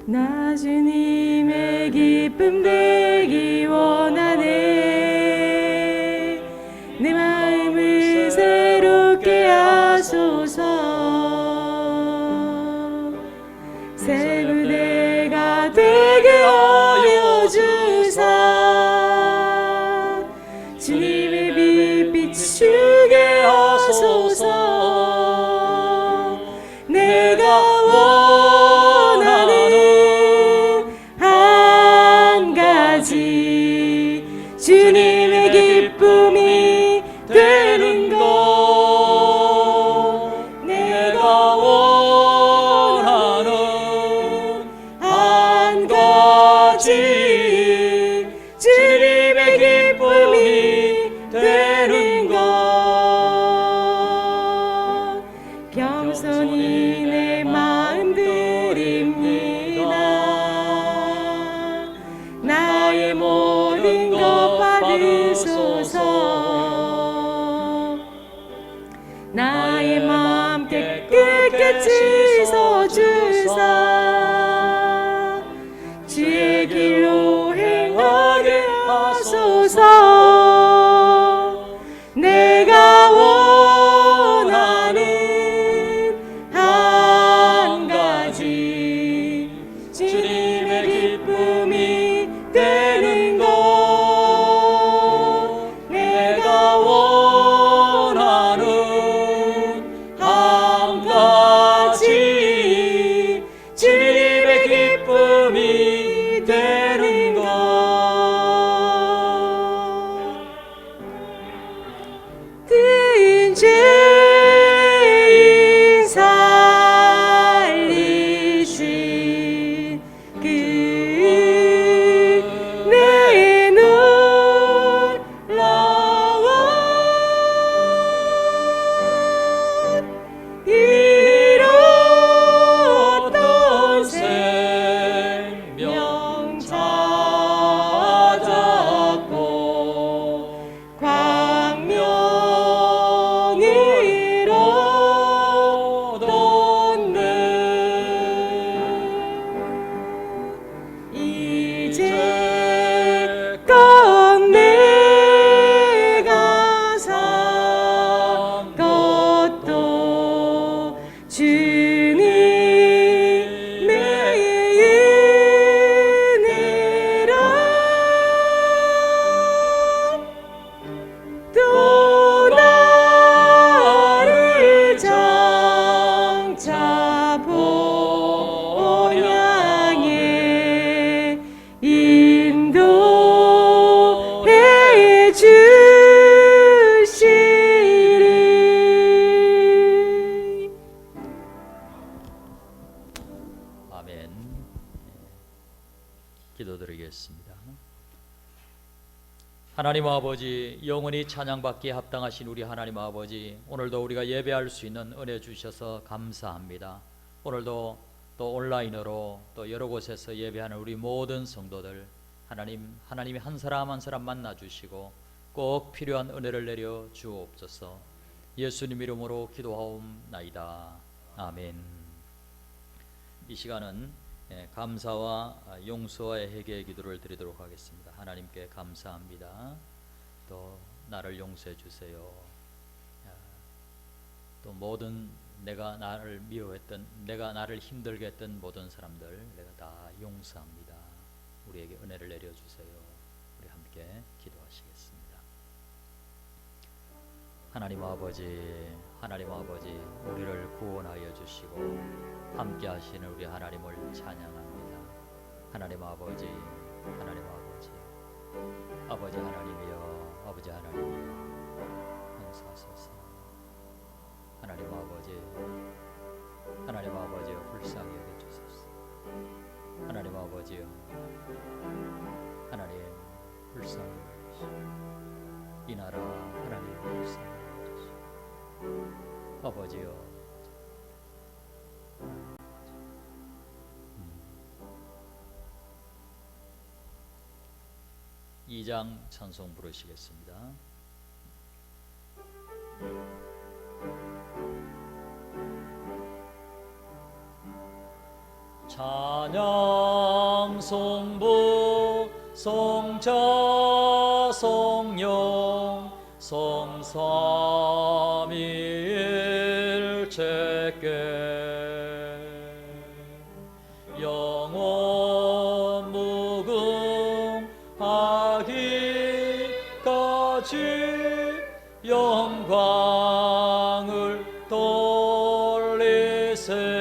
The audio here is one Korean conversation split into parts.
나 주님의 기쁨 되기 원하네. 내 마음을 새롭게 하소서. 새 부대가 되게 하여 주사. 주님의 빛 비추게 하소서. 내가 원하는 한 가지, 주님의 기쁨이 되는 것. 내가 원하는 한 가지, 주님의 기쁨이 되는 것. 겸손히 내 마음 드립니다. 나의 모든 것 받으소서. 나의 마음 깨끗이 씻어주사. 주의 길로 행하게 하소서. 내가 원하는 한 가지, 주님의 기쁨이 되는 것. 내가 원하는 한 가지, 주님의 기쁨이 되는 것. 든 죄인 살리신 그 내 놀라운 잃었던 생명 찾았고 광명을 얻었네. 이제껏 내가 산 것도 주님의 은혜라. 또 나를 장차 본 향해 인도해 주시리. 아멘. 기도드리겠습니다. 하나님 아버지, 영원히 찬양받기에 합당하신 우리 하나님 아버지, 오늘도 우리가 예배할 수 있는 은혜 주셔서 감사합니다. 오늘도 또 온라인으로 또 여러 곳에서 예배하는 우리 모든 성도들, 하나님이 한 사람 한 사람 만나 주시고 꼭 필요한 은혜를 내려 주옵소서. 예수님 이름으로 기도하옵나이다. 아멘. 이 시간은 감사와 용서와의 회개의 기도를 드리도록 하겠습니다. 하나님께 감사합니다. 또 나를 용서해 주세요. 또 모든 내가 나를 미워했던, 내가 나를 힘들게 했던 모든 사람들 내가 다 용서합니다. 우리에게 은혜를 내려주세요. 우리 함께 기도하시겠습니다. 하나님 아버지, 우리를 구원하여 주시고 함께 하시는 우리 하나님을 찬양합니다. 하나님 아버지, 아버지 하나님이여, 용서하소서. 하나님 아버지여, 불쌍히 여겨주소서. 하나님 아버지여, 불쌍히 여겨주시고 이 나라 하나님 불쌍히 여겨주시고 아버지여, 2장 찬송 부르시겠습니다. 찬양 송부 송자 송영 성삼위일체께 영원 무궁하기까지 영광을 돌리세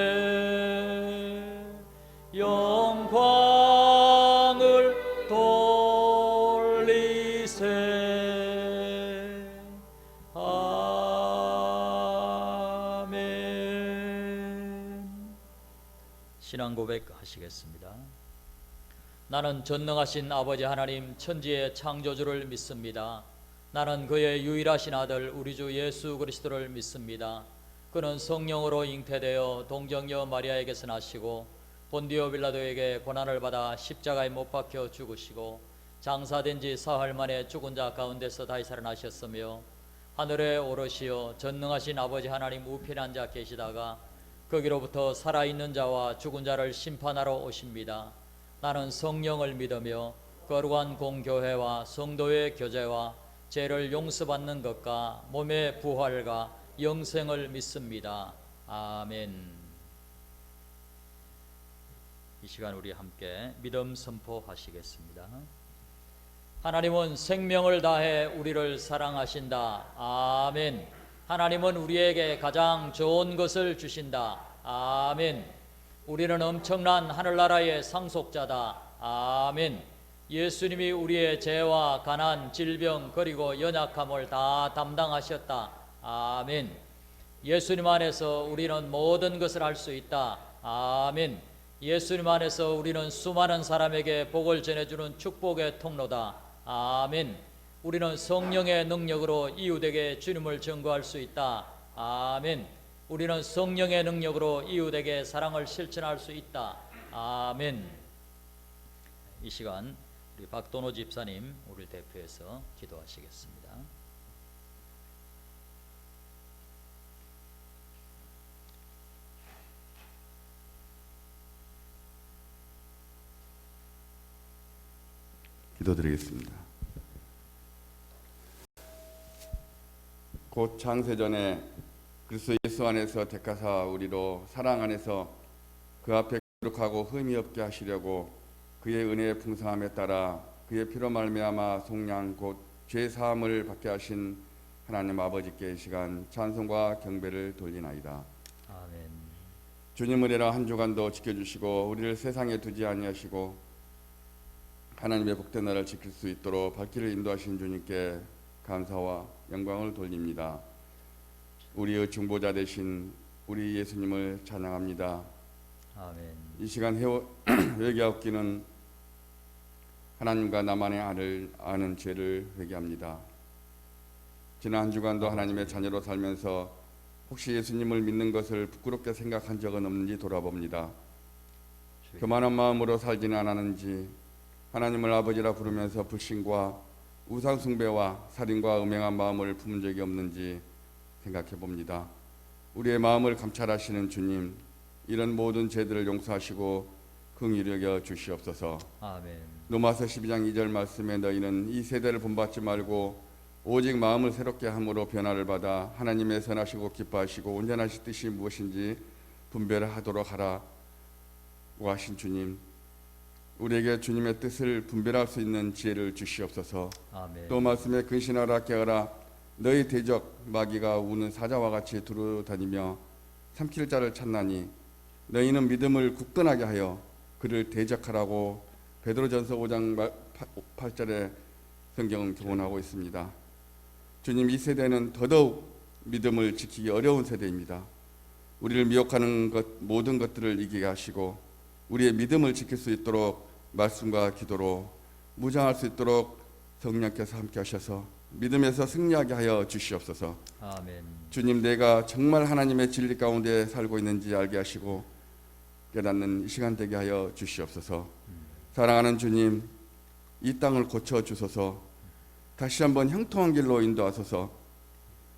영광을 돌리세 아멘. 신앙 고백하시겠습니다. 나는 전능하신 아버지 하나님 천지의 창조주를 믿습니다. 나는 그의 유일하신 아들 우리 주 예수 그리스도를 믿습니다. 그는 성령으로 잉태되어 동정녀 마리아에게서 나시고 본디오 빌라도에게 고난을 받아 십자가에 못 박혀 죽으시고 장사된 지 사흘 만에 죽은 자 가운데서 다시 살아나셨으며 하늘에 오르시어 전능하신 아버지 하나님 우편에 앉아 계시다가 거기로부터 살아있는 자와 죽은 자를 심판하러 오십니다. 나는 성령을 믿으며 거룩한 공교회와 성도의 교제와 죄를 용서받는 것과 몸의 부활과 영생을 믿습니다. 아멘. 이 시간 우리 함께 믿음 선포하시겠습니다. 하나님은 생명을 다해 우리를 사랑하신다. 아멘. 하나님은 우리에게 가장 좋은 것을 주신다. 아멘. 우리는 엄청난 하늘나라의 상속자다. 아멘. 예수님이 우리의 죄와 가난, 질병 그리고 연약함을 다 담당하셨다. 아멘. 예수님 안에서 우리는 모든 것을 할 수 있다. 아멘. 예수님 안에서 우리는 수많은 사람에게 복을 전해주는 축복의 통로다. 아멘. 우리는 성령의 능력으로 이웃에게 주님을 증거할 수 있다. 아멘. 우리는 성령의 능력으로 이웃에게 사랑을 실천할 수 있다. 아멘. 이 시간 우리 박도노 집사님 우리를 대표해서 기도하시겠습니다. 기도드리겠습니다. 곧 창세전에 그리스도 예수 안에서 택하사 우리로 사랑 안에서 그 앞에 거룩하고 흠이 없게 하시려고 그의 은혜의 풍성함에 따라 그의 피로 말미암아 속량 곧 죄 사함을 받게 하신 하나님 아버지께 이 시간 찬송과 경배를 돌리나이다. 아멘. 주님 은혜로 한 주간도 지켜주시고 우리를 세상에 두지 아니하시고 하나님의 복된 나라를 지킬 수 있도록 발길을 인도하신 주님께 감사와 영광을 돌립니다. 우리의 중보자 되신 우리 예수님을 찬양합니다. 아멘. 이 시간 회개하옵기는 하나님과 나만의 아는 죄를 회개합니다. 지난 한 주간도 하나님의 자녀로 살면서 혹시 예수님을 믿는 것을 부끄럽게 생각한 적은 없는지 돌아봅니다. 교만한 마음으로 살지는 않았는지 하나님을 아버지라 부르면서 불신과 우상 숭배와 살인과 음행한 마음을 품은 적이 없는지 생각해 봅니다. 우리의 마음을 감찰하시는 주님, 이런 모든 죄들을 용서하시고 긍휼히 여겨 주시옵소서. 아멘. 로마서 12장 2절 말씀에 너희는 이 세대를 본받지 말고 오직 마음을 새롭게 함으로 변화를 받아 하나님의 선하시고 기뻐하시고 온전하신 뜻이 무엇인지 분별하도록 하라고 하신 주님, 우리에게 주님의 뜻을 분별할 수 있는 지혜를 주시옵소서. 아멘. 또 말씀에 근신하라 깨어라 너희 대적 마귀가 우는 사자와 같이 두루다니며 삼킬 자를 찾나니 너희는 믿음을 굳건하게 하여 그를 대적하라고 베드로전서 5장 8절에 성경은 교훈하고 있습니다. 주님, 이 세대는 더더욱 믿음을 지키기 어려운 세대입니다. 우리를 미혹하는 모든 것들을 이기게 하시고 우리의 믿음을 지킬 수 있도록 말씀과 기도로 무장할 수 있도록 성령께서 함께 하셔서 믿음에서 승리하게 하여 주시옵소서. 아멘. 주님, 내가 정말 하나님의 진리 가운데 살고 있는지 알게 하시고 깨닫는 이 시간 되게 하여 주시옵소서. 사랑하는 주님, 이 땅을 고쳐 주소서. 다시 한번 형통한 길로 인도하소서.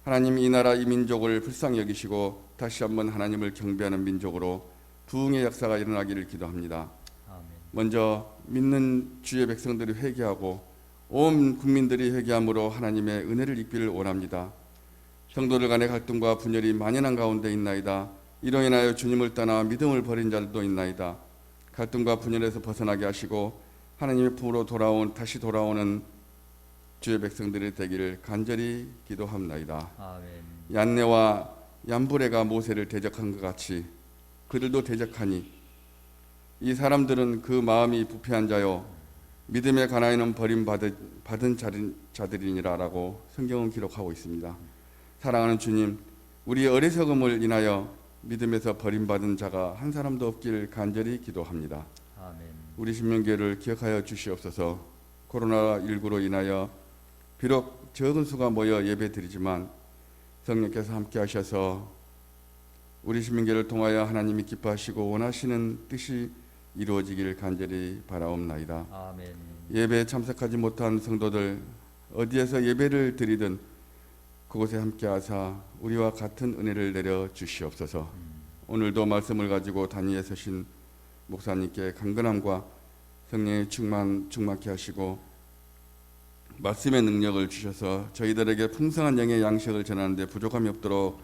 하나님, 이 나라 이 민족을 불쌍히 여기시고 다시 한번 하나님을 경배하는 민족으로 부흥의 역사가 일어나기를 기도합니다. 아멘. 먼저 믿는 주의 백성들이 회개하고 온 국민들이 회개함으로 하나님의 은혜를 입기를 원합니다. 성도들 간의 갈등과 분열이 만연한 가운데 있나이다. 이로 인하여 주님을 떠나 믿음을 버린 자들도 있나이다. 갈등과 분열에서 벗어나게 하시고 하나님의 품으로 다시 돌아오는 주의 백성들이 되기를 간절히 기도합나이다. 아멘. 얀네와 얀브레가 모세를 대적한 것 같이 그들도 대적하니 이 사람들은 그 마음이 부패한 자요 믿음의 가나이는 버림받은 자들이니라라고 성경은 기록하고 있습니다. 사랑하는 주님, 우리의 어리석음을 인하여 믿음에서 버림받은 자가 한 사람도 없길 간절히 기도합니다. 아멘. 우리 신명교회를 기억하여 주시옵소서. 코로나19로 인하여 비록 적은 수가 모여 예배드리지만 성령께서 함께 하셔서 우리 신명교회를 통하여 하나님이 기뻐하시고 원하시는 뜻이 이루어지기를 간절히 바라옵나이다. 아멘. 예배에 참석하지 못한 성도들 어디에서 예배를 드리든 그곳에 함께하사 우리와 같은 은혜를 내려 주시옵소서. 오늘도 말씀을 가지고 단위에 서신 목사님께 강건함과 성령의 충만케 하시고 말씀의 능력을 주셔서 저희들에게 풍성한 영의 양식을 전하는데 부족함이 없도록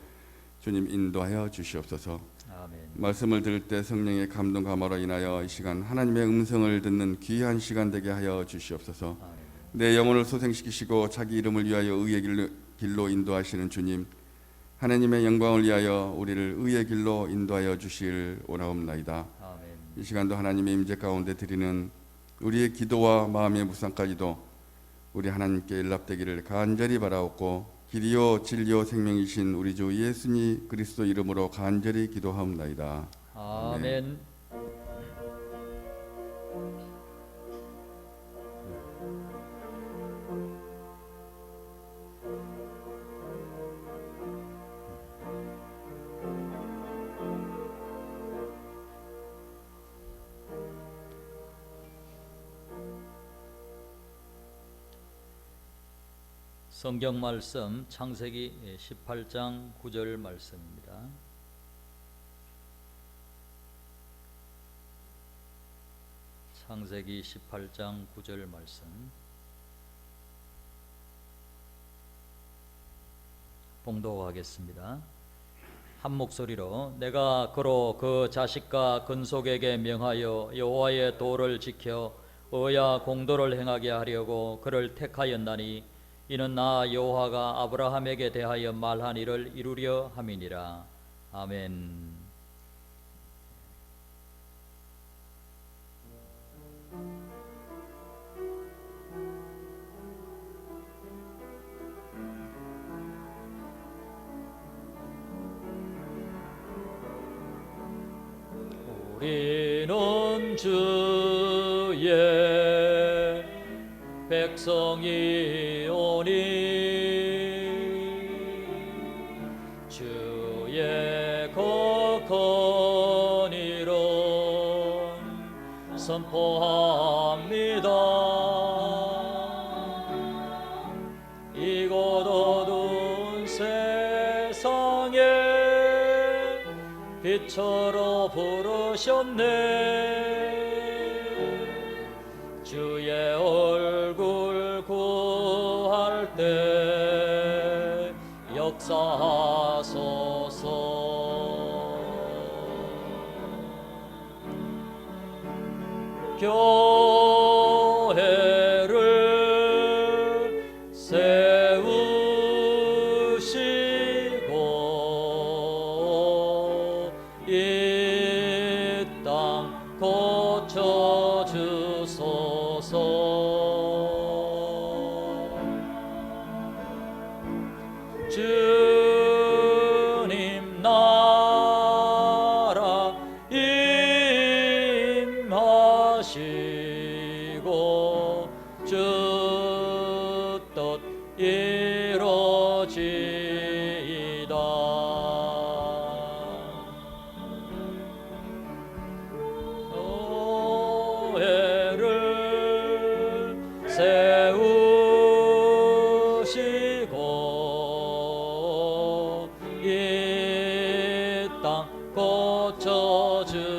주님 인도하여 주시옵소서. 아멘. 말씀을 들을 때 성령의 감동 감화로 인하여 이 시간 하나님의 음성을 듣는 귀한 시간 되게 하여 주시옵소서. 아멘. 내 영혼을 소생시키시고 자기 이름을 위하여 의의 길로 인도하시는 주님, 하나님의 영광을 위하여 우리를 의의 길로 인도하여 주시길 원하옵나이다. 아멘. 이 시간도 하나님의 임재 가운데 드리는 우리의 기도와 마음의 묵상까지도 우리 하나님께 일납되기를 간절히 바라옵고 길이요 진리요 생명이신 우리 주 예수님 그리스도 이름으로 간절히 기도하옵나이다. 아멘. 성경 말씀 창세기 18장 9절 말씀입니다. 창세기 18장 9절 말씀. 봉독하겠습니다. 한 목소리로 내가 그로 그 자식과 근속에게 명하여 여호와의 도를 지켜 의와 공도를 행하게 하려고 그를 택하였나니 이는 나 여호와가 아브라함에게 대하여 말한 일을 이루려 함이니라. 아멘. 우리는 주의 백성이오니 주의 거룩한 이름 선포합니다. 이곳 어두운 세상에 빛으로 부르셨네. 주의 얼굴 구할 때 역사하소서. 교회를 세우시고 이 땅 고쳐주소서. 주님 나라 임하시고 주 뜻 이루어지이다. 교회를 세우시고 이 땅 고쳐주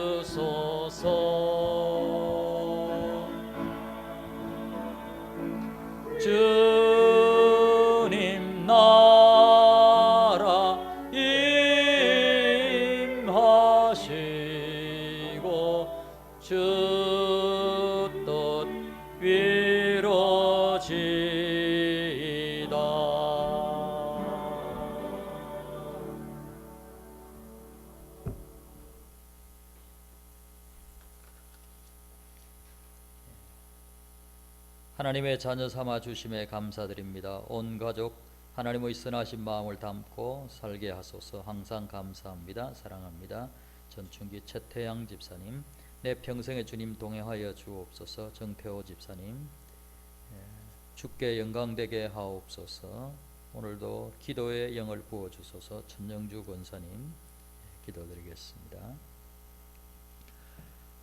뜻 이루어지이다. 하나님의 자녀 삼아 주심에 감사드립니다. 온 가족 하나님의 선하신 마음을 담고 살게 하소서. 항상 감사합니다. 사랑합니다. 전충기 최태양 집사님, 내 평생에 주님 동행하여 주옵소서. 정태호 집사님, 주께 영광되게 하옵소서. 오늘도 기도의 영을 부어주소서. 천영주 권사님, 기도드리겠습니다.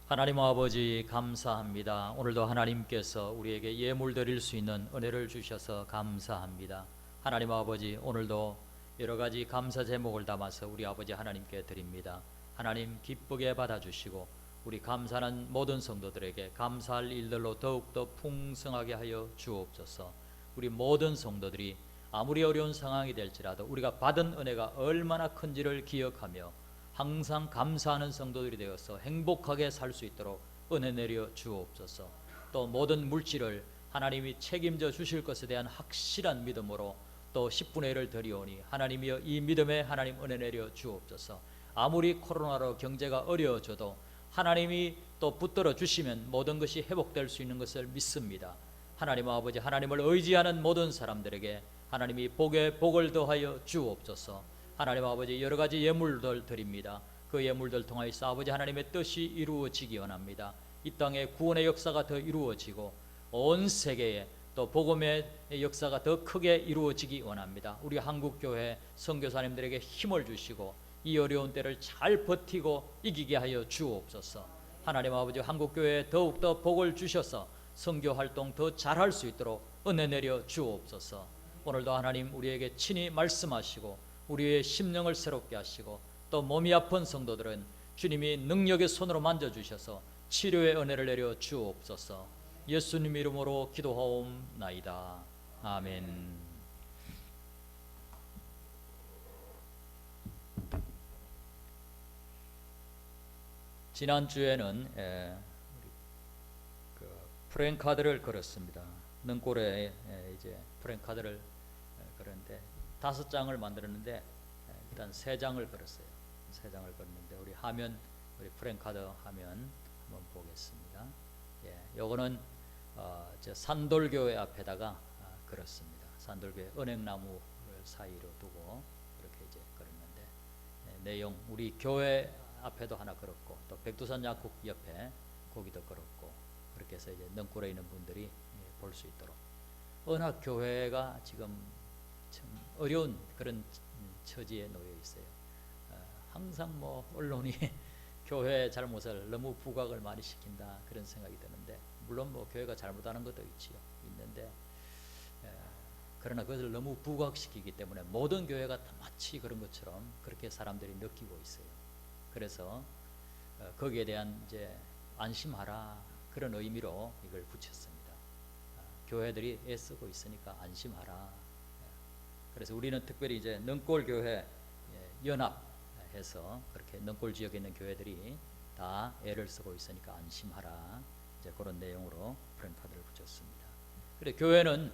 하나님 아버지 감사합니다. 오늘도 하나님께서 우리에게 예물 드릴 수 있는 은혜를 주셔서 감사합니다. 하나님 아버지, 오늘도 여러 가지 감사 제목을 담아서 우리 아버지 하나님께 드립니다. 하나님 기쁘게 받아주시고 우리 감사하는 모든 성도들에게 감사할 일들로 더욱더 풍성하게 하여 주옵소서. 우리 모든 성도들이 아무리 어려운 상황이 될지라도 우리가 받은 은혜가 얼마나 큰지를 기억하며 항상 감사하는 성도들이 되어서 행복하게 살 수 있도록 은혜 내려 주옵소서. 또 모든 물질을 하나님이 책임져 주실 것에 대한 확실한 믿음으로 또 10분의 1을 드리오니 하나님이여 이 믿음에 하나님 은혜 내려 주옵소서. 아무리 코로나로 경제가 어려워져도 하나님이 또 붙들어 주시면 모든 것이 회복될 수 있는 것을 믿습니다. 하나님 아버지, 하나님을 의지하는 모든 사람들에게 하나님이 복에 복을 더하여 주옵소서. 하나님 아버지, 여러 가지 예물들 드립니다. 그 예물들 통하여서 아버지 하나님의 뜻이 이루어지기 원합니다. 이 땅에 구원의 역사가 더 이루어지고 온 세계에 또 복음의 역사가 더 크게 이루어지기 원합니다. 우리 한국교회 선교사님들에게 힘을 주시고 이 어려운 때를 잘 버티고 이기게 하여 주옵소서. 하나님 아버지, 한국교회에 더욱더 복을 주셔서 선교활동 더 잘할 수 있도록 은혜 내려 주옵소서. 오늘도 하나님 우리에게 친히 말씀하시고 우리의 심령을 새롭게 하시고 또 몸이 아픈 성도들은 주님이 능력의 손으로 만져주셔서 치료의 은혜를 내려 주옵소서. 예수님 이름으로 기도하옵나이다. 아멘. 지난주에는 프랭카드를 걸었습니다. 능골에 이제 프랭카드를 걸었는데 5장을 만들었는데 일단 3장을 걸었어요. 3장을 걸었는데 우리 화면, 우리 프랭카드 화면 한번 보겠습니다. 요거는 산돌교회 앞에다가 걸었습니다. 산돌교회 은행나무 사이로 두고 이렇게 이제 걸었는데 내용 우리 교회 앞에도 하나 걸었고 또 백두산 약국 옆에 거기도 걸었고 그렇게 해서 이제 능골에 있는 분들이 볼 수 있도록. 워낙 교회가 지금 참 어려운 그런 처지에 놓여 있어요. 항상 뭐 언론이 교회 잘못을 너무 부각을 많이 시킨다 그런 생각이 드는데, 물론 뭐 교회가 잘못하는 것도 있는데 그러나 그것을 너무 부각시키기 때문에 모든 교회가 다 마치 그런 것처럼 그렇게 사람들이 느끼고 있어요. 그래서 거기에 대한 이제 안심하라 그런 의미로 이걸 붙였습니다. 교회들이 애쓰고 있으니까 안심하라. 그래서 우리는 특별히 이제 능골교회 연합해서 그렇게 능골 지역에 있는 교회들이 다 애를 쓰고 있으니까 안심하라. 이제 그런 내용으로 프랭카드를 붙였습니다. 그리고 교회는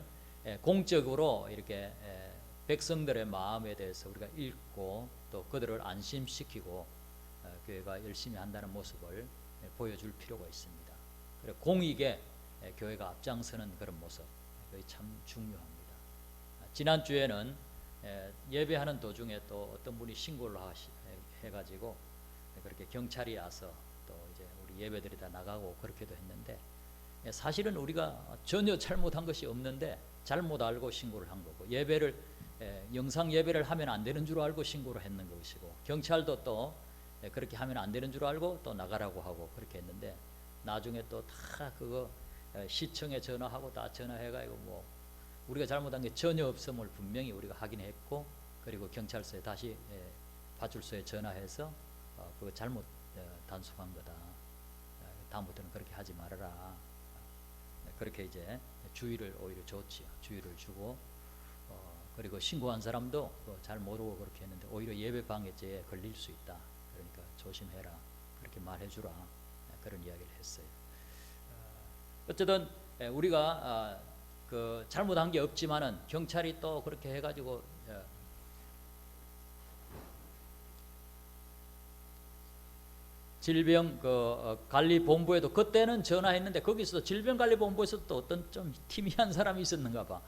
공적으로 이렇게 백성들의 마음에 대해서 우리가 읽고 또 그들을 안심시키고 교회가 열심히 한다는 모습을 보여줄 필요가 있습니다. 그리고 공익에 교회가 앞장서는 그런 모습, 그게 참 중요합니다. 지난주에는 예배하는 도중에 또 어떤 분이 신고를 해가지고 그렇게 경찰이 와서 또 이제 우리 예배들이 다 나가고 그렇게도 했는데, 사실은 우리가 전혀 잘못한 것이 없는데 잘못 알고 신고를 한 거고, 예배를 영상 예배를 하면 안 되는 줄 알고 신고를 했는 것이고, 경찰도 또 그렇게 하면 안 되는 줄 알고 또 나가라고 하고 그렇게 했는데, 나중에 또 다 그거 시청에 전화하고 다 전화해가지고 뭐 우리가 잘못한 게 전혀 없음을 분명히 우리가 확인했고, 그리고 경찰서에 다시 파출소에 전화해서 그거 잘못 단속한 거다. 다음부터는 그렇게 하지 말아라. 그렇게 이제 주의를 오히려 줬지요. 주의를 주고 그리고 신고한 사람도 잘 모르고 그렇게 했는데 오히려 예배 방해죄에 걸릴 수 있다. 그러니까 조심해라. 그렇게 말해주라. 그런 이야기를 했어요. 어쨌든 우리가 그 잘못한 게 없지만은 경찰이 또 그렇게 해가지고 질병 관리본부에도 그때는 전화했는데 거기서도 질병관리본부에서 또 어떤 좀 희미한 사람이 있었는가 봐.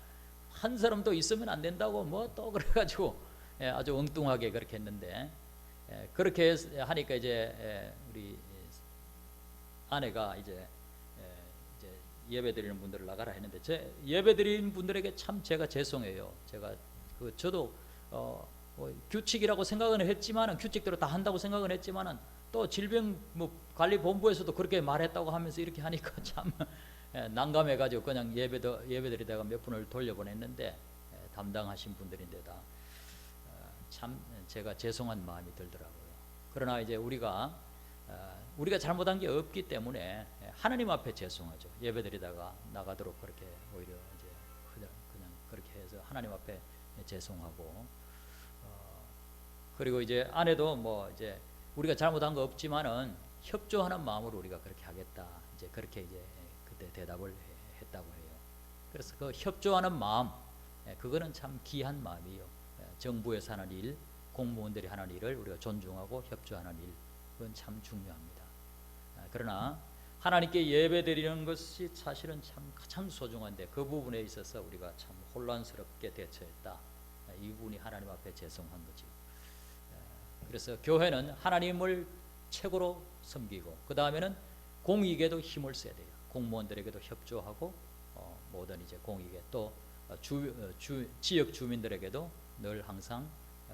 한 사람도 있으면 안 된다고 뭐 또 그래가지고 아주 엉뚱하게 그렇게 했는데 그렇게 하니까 이제 우리 아내가 이제 예배 드리는 분들을 나가라 했는데 제 예배 드리는 분들에게 참 제가 죄송해요. 제가 저도 뭐 규칙이라고 생각은 했지만은 규칙대로 다 한다고 생각은 했지만은 또 질병 관리본부에서도 그렇게 말했다고 하면서 이렇게 하니까 참 난감해가지고 그냥 예배 드리다가 몇 분을 돌려보냈는데 담당하신 분들인데다 참 제가 죄송한 마음이 들더라고요. 그러나 이제 우리가 잘못한 게 없기 때문에 하나님 앞에 죄송하죠. 예배드리다가 나가도록 그렇게 오히려 이제 그냥 그렇게 해서 하나님 앞에 죄송하고 그리고 이제 아내도 뭐 이제 우리가 잘못한 거 없지만은 협조하는 마음으로 우리가 그렇게 하겠다. 이제 그렇게 이제 그때 대답을 했다고 해요. 그래서 그 협조하는 마음, 그거는 참 귀한 마음이요. 정부에서 하는 일, 공무원들이 하는 일을 우리가 존중하고 협조하는 일, 그건 참 중요합니다. 그러나 하나님께 예배드리는 것이 사실은 참 가장 소중한데 그 부분에 있어서 우리가 참 혼란스럽게 대처했다. 이 부분이 하나님 앞에 죄송한 거죠. 그래서 교회는 하나님을 최고로 섬기고 그 다음에는 공익에도 힘을 써야 돼요. 공무원들에게도 협조하고 모든 이제 공익에 또 지역 주민들에게도 늘 항상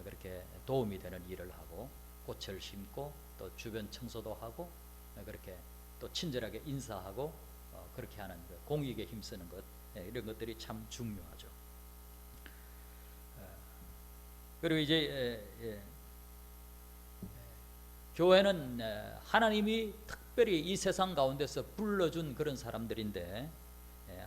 그렇게 도움이 되는 일을 하고 꽃을 심고 또 주변 청소도 하고 그렇게 또 친절하게 인사하고 그렇게 하는 그 공익에 힘쓰는 것 이런 것들이 참 중요하죠. 그리고 이제 교회는 하나님이 특별히 이 세상 가운데서 불러준 그런 사람들인데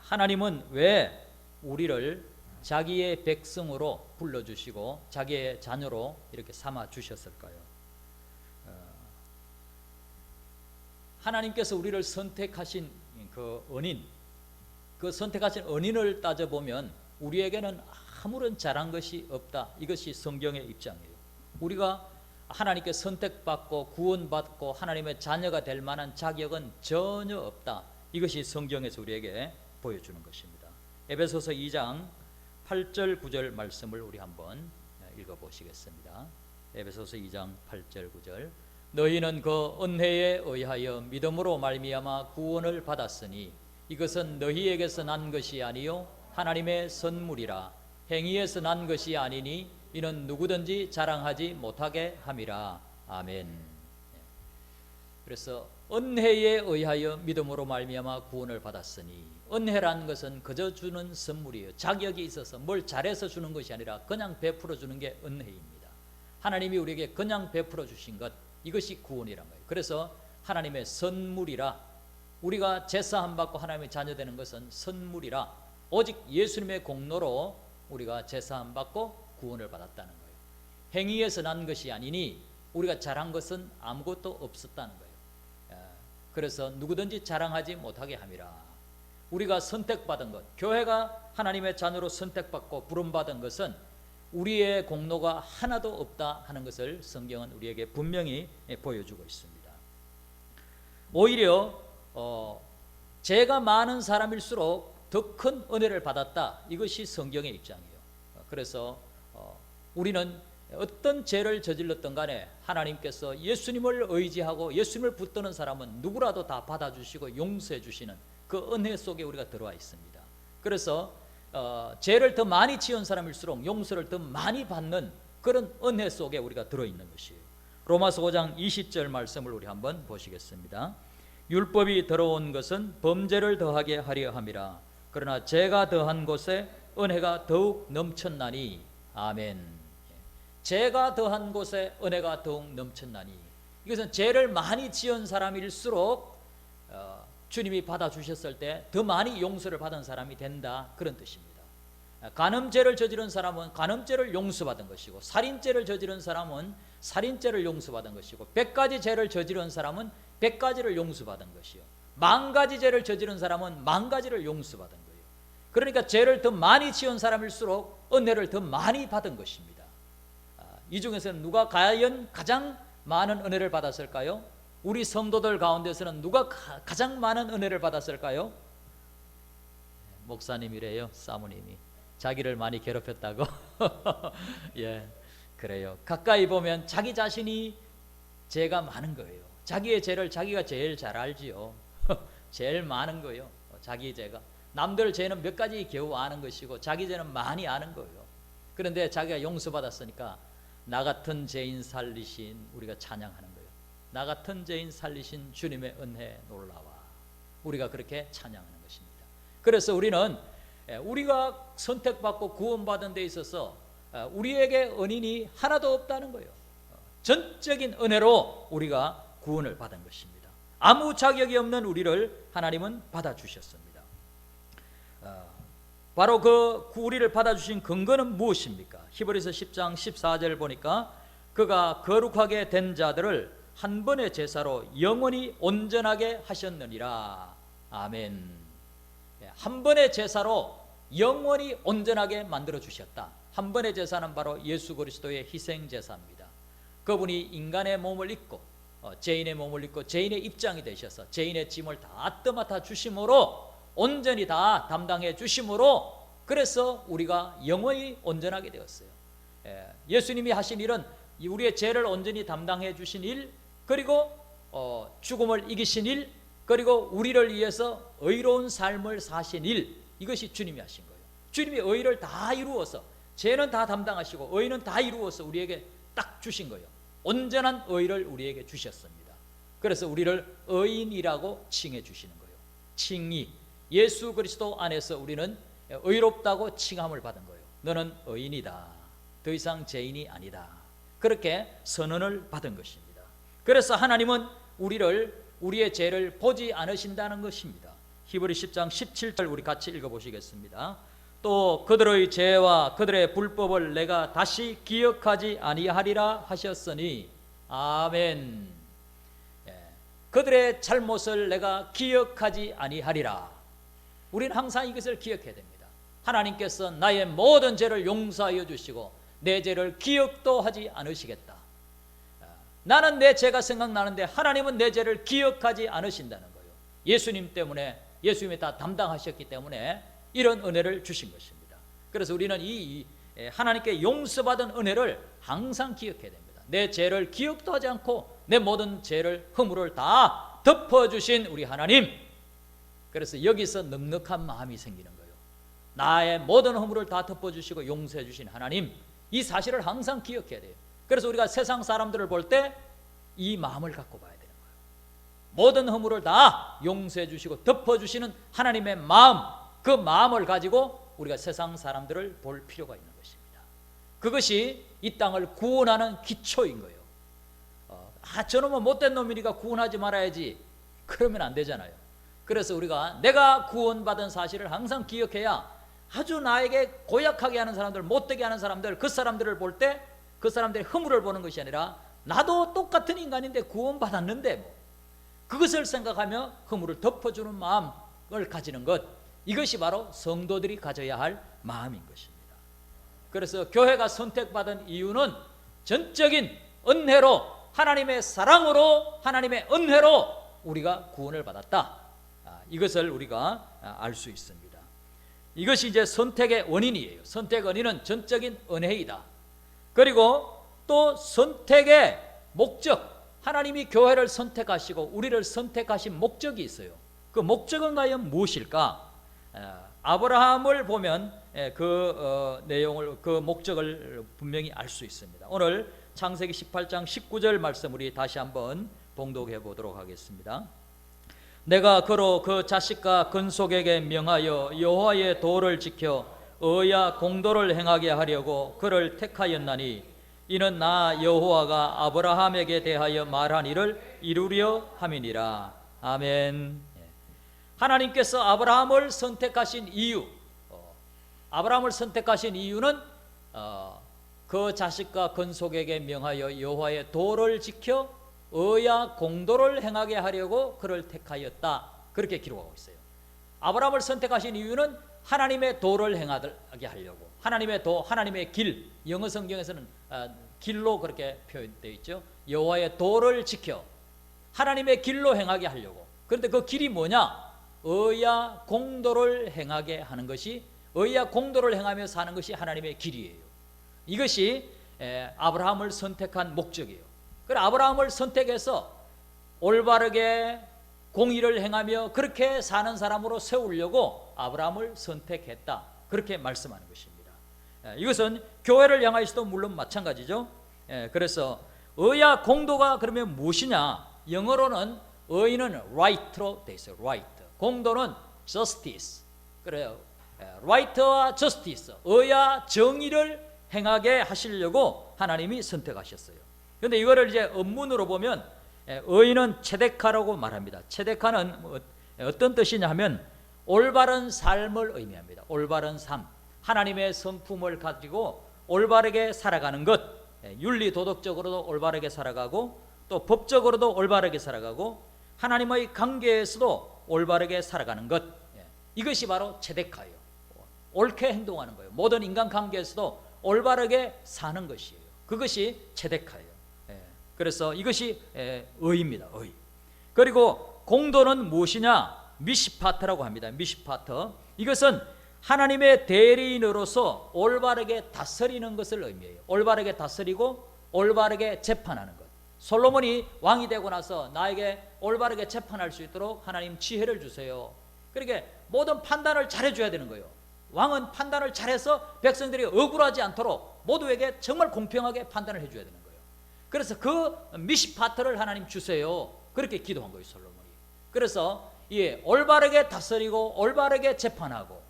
하나님은 왜 우리를 자기의 백성으로 불러주시고 자기의 자녀로 이렇게 삼아 주셨을까요? 하나님께서 우리를 선택하신 그 언인, 그 선택하신 언인을 따져보면 우리에게는 아무런 잘한 것이 없다. 이것이 성경의 입장이에요. 우리가 하나님께 선택받고 구원받고 하나님의 자녀가 될 만한 자격은 전혀 없다. 이것이 성경에서 우리에게 보여주는 것입니다. 에베소서 2장 8절 9절 말씀을 우리 한번 읽어보시겠습니다. 에베소서 2장 8절 9절 너희는 그 은혜에 의하여 믿음으로 말미암아 구원을 받았으니 이것은 너희에게서 난 것이 아니요 하나님의 선물이라 행위에서 난 것이 아니니 이는 누구든지 자랑하지 못하게 함이라. 아멘. 그래서 은혜에 의하여 믿음으로 말미암아 구원을 받았으니 은혜란 것은 그저 주는 선물이에요. 자격이 있어서 뭘 잘해서 주는 것이 아니라 그냥 베풀어 주는 게 은혜입니다. 하나님이 우리에게 그냥 베풀어 주신 것 이것이 구원이란 거예요. 그래서 하나님의 선물이라 우리가 제사함 받고 하나님의 자녀 되는 것은 선물이라 오직 예수님의 공로로 우리가 제사함 받고 구원을 받았다는 거예요. 행위에서 난 것이 아니니 우리가 잘한 것은 아무것도 없었다는 거예요. 그래서 누구든지 자랑하지 못하게 함이라. 우리가 선택받은 것, 교회가 하나님의 자녀로 선택받고 부름받은 것은 우리의 공로가 하나도 없다 하는 것을 성경은 우리에게 분명히 보여주고 있습니다. 오히려 죄가 많은 사람일수록 더 큰 은혜를 받았다. 이것이 성경의 입장이에요. 그래서 우리는 어떤 죄를 저질렀던 간에 하나님께서 예수님을 의지하고 예수님을 붙드는 사람은 누구라도 다 받아주시고 용서해 주시는 그 은혜 속에 우리가 들어와 있습니다. 그래서 죄를 더 많이 지은 사람일수록 용서를 더 많이 받는 그런 은혜 속에 우리가 들어있는 것이에요. 로마서 5장 20절 말씀을 우리 한번 보시겠습니다. 율법이 들어온 것은 범죄를 더하게 하려 함이라. 그러나 죄가 더한 곳에 은혜가 더욱 넘쳤나니. 아멘. 죄가 더한 곳에 은혜가 더욱 넘쳤나니. 이것은 죄를 많이 지은 사람일수록 주님이 받아주셨을 때 더 많이 용서를 받은 사람이 된다, 그런 뜻입니다. 간음죄를 저지른 사람은 간음죄를 용서받은 것이고, 살인죄를 저지른 사람은 살인죄를 용서받은 것이고, 100가지 죄를 저지른 사람은 100가지를 용서받은 것이요. 만 가지 죄를 저지른 사람은 만 가지를 용서받은 거예요. 그러니까 죄를 더 많이 지은 사람일수록 은혜를 더 많이 받은 것입니다. 이 중에서는 누가 과연 가장 많은 은혜를 받았을까요? 우리 성도들 가운데서는 누가 가장 많은 은혜를 받았을까요? 목사님이래요. 사모님이 자기를 많이 괴롭혔다고. 예, 그래요. 가까이 보면 자기 자신이 죄가 많은 거예요. 자기의 죄를 자기가 제일 잘 알지요. 제일 많은 거예요. 자기 죄가. 남들 죄는 몇 가지 겨우 아는 것이고 자기 죄는 많이 아는 거예요. 그런데 자기가 용서받았으니까 나 같은 죄인 살리신, 우리가 찬양하는 거예요. 나 같은 죄인 살리신 주님의 은혜 놀라와. 우리가 그렇게 찬양하는 것입니다. 그래서 우리는 우리가 선택받고 구원받은 데 있어서 우리에게 은인이 하나도 없다는 거예요. 전적인 은혜로 우리가 구원을 받은 것입니다. 아무 자격이 없는 우리를 하나님은 받아주셨습니다. 바로 그 우리를 받아주신 근거는 무엇입니까? 히브리서 10장 14절 보니까 그가 거룩하게 된 자들을 한 번의 제사로 영원히 온전하게 하셨느니라. 아멘. 한 번의 제사로 영원히 온전하게 만들어 주셨다. 한 번의 제사는 바로 예수 그리스도의 희생 제사입니다. 그분이 인간의 몸을 입고 죄인의 몸을 입고 죄인의 입장이 되셔서 죄인의 짐을 다 떠맡아 주심으로, 온전히 다 담당해 주심으로, 그래서 우리가 영원히 온전하게 되었어요. 예수님이 하신 일은 우리의 죄를 온전히 담당해 주신 일, 그리고 죽음을 이기신 일, 그리고 우리를 위해서 의로운 삶을 사신 일, 이것이 주님이 하신 거예요. 주님이 의를 다 이루어서, 죄는 다 담당하시고 의는 다 이루어서 우리에게 딱 주신 거예요. 온전한 의를 우리에게 주셨습니다. 그래서 우리를 의인이라고 칭해 주시는 거예요. 칭의, 예수 그리스도 안에서 우리는 의롭다고 칭함을 받은 거예요. 너는 의인이다, 더 이상 죄인이 아니다, 그렇게 선언을 받은 것입니다. 그래서 하나님은 우리의 죄를 보지 않으신다는 것입니다. 히브리 10장 17절 우리 같이 읽어보시겠습니다. 또 그들의 죄와 그들의 불법을 내가 다시 기억하지 아니하리라 하셨으니. 아멘. 그들의 잘못을 내가 기억하지 아니하리라. 우리는 항상 이것을 기억해야 됩니다. 하나님께서 나의 모든 죄를 용서하여 주시고 내 죄를 기억도 하지 않으시겠다. 나는 내 죄가 생각나는데 하나님은 내 죄를 기억하지 않으신다는 거예요. 예수님 때문에, 예수님이 다 담당하셨기 때문에 이런 은혜를 주신 것입니다. 그래서 우리는 이 하나님께 용서받은 은혜를 항상 기억해야 됩니다. 내 죄를 기억도 하지 않고 내 모든 죄를, 허물을 다 덮어주신 우리 하나님. 그래서 여기서 넉넉한 마음이 생기는 거예요. 나의 모든 허물을 다 덮어주시고 용서해 주신 하나님, 이 사실을 항상 기억해야 돼요. 그래서 우리가 세상 사람들을 볼 때 이 마음을 갖고 봐야 되는 거예요. 모든 허물을 다 용서해 주시고 덮어주시는 하나님의 마음, 그 마음을 가지고 우리가 세상 사람들을 볼 필요가 있는 것입니다. 그것이 이 땅을 구원하는 기초인 거예요. 저놈은 못된 놈이니까 구원하지 말아야지, 그러면 안 되잖아요. 그래서 우리가 내가 구원받은 사실을 항상 기억해야 아주 나에게 고약하게 하는 사람들, 못되게 하는 사람들, 그 사람들을 볼 때 그 사람들의 허물을 보는 것이 아니라 나도 똑같은 인간인데 구원받았는데 뭐, 그것을 생각하며 허물을 덮어주는 마음을 가지는 것, 이것이 바로 성도들이 가져야 할 마음인 것입니다. 그래서 교회가 선택받은 이유는 전적인 은혜로, 하나님의 사랑으로, 하나님의 은혜로 우리가 구원을 받았다. 이것을 우리가 알 수 있습니다. 이것이 이제 선택의 원인이에요. 선택의 원인은 전적인 은혜이다. 그리고 또 선택의 목적, 하나님이 교회를 선택하시고 우리를 선택하신 목적이 있어요. 그 목적은 과연 무엇일까? 아브라함을 보면 그 내용을, 그 목적을 분명히 알 수 있습니다. 오늘 창세기 18장 19절 말씀 우리 다시 한번 봉독해 보도록 하겠습니다. 내가 그로 그 자식과 근속에게 명하여 여호와의 도를 지켜 의와 공도를 행하게 하려고 그를 택하였나니 이는 나 여호와가 아브라함에게 대하여 말한 일을 이루려 함이니라. 아멘. 하나님께서 아브라함을 선택하신 이유, 아브라함을 선택하신 이유는 그 자식과 근속에게 명하여 여호와의 도를 지켜 의와 공도를 행하게 하려고 그를 택하였다. 그렇게 기록하고 있어요. 아브라함을 선택하신 이유는 하나님의 도를 행하게 하려고, 하나님의 도, 하나님의 길, 영어 성경에서는 길로 그렇게 표현되어 있죠. 여호와의 도를 지켜 하나님의 길로 행하게 하려고. 그런데 그 길이 뭐냐? 의와 공도를 행하게 하는 것이, 의와 공도를 행하며 사는 것이 하나님의 길이에요. 이것이 아브라함을 선택한 목적이에요. 그래, 아브라함을 선택해서 올바르게 공의를 행하며 그렇게 사는 사람으로 세우려고 아브라함을 선택했다, 그렇게 말씀하는 것입니다. 이것은 교회를 향하여서도 물론 마찬가지죠. 그래서 의와 공도가 그러면 무엇이냐? 영어로는 의는 right로 돼 있어요. right. 공도는 justice. 그래요. right와 justice, 의와 정의를 행하게 하시려고 하나님이 선택하셨어요. 그런데 이거를 이제 원문으로 보면 의는 체데카라고 말합니다. 체데카는 어떤 뜻이냐 하면 올바른 삶을 의미합니다. 올바른 삶, 하나님의 성품을 가지고 올바르게 살아가는 것, 윤리 도덕적으로도 올바르게 살아가고 또 법적으로도 올바르게 살아가고 하나님의 관계에서도 올바르게 살아가는 것, 이것이 바로 체데카예요. 옳게 행동하는 거예요. 모든 인간관계에서도 올바르게 사는 것이에요. 그것이 체데카예요. 그래서 이것이 의입니다. 의. 그리고 공도는 무엇이냐? 미시파트라고 합니다. 미시파트. 이것은 하나님의 대리인으로서 올바르게 다스리는 것을 의미해요. 올바르게 다스리고 올바르게 재판하는 것. 솔로몬이 왕이 되고 나서 나에게 올바르게 재판할 수 있도록 하나님 지혜를 주세요. 그러니까 모든 판단을 잘해줘야 되는 거예요. 왕은 판단을 잘해서 백성들이 억울하지 않도록 모두에게 정말 공평하게 판단을 해줘야 되는 거예요. 그래서 그 미시파트를 하나님 주세요, 그렇게 기도한 거예요, 솔로몬이. 그래서 올바르게 다스리고 올바르게 재판하고,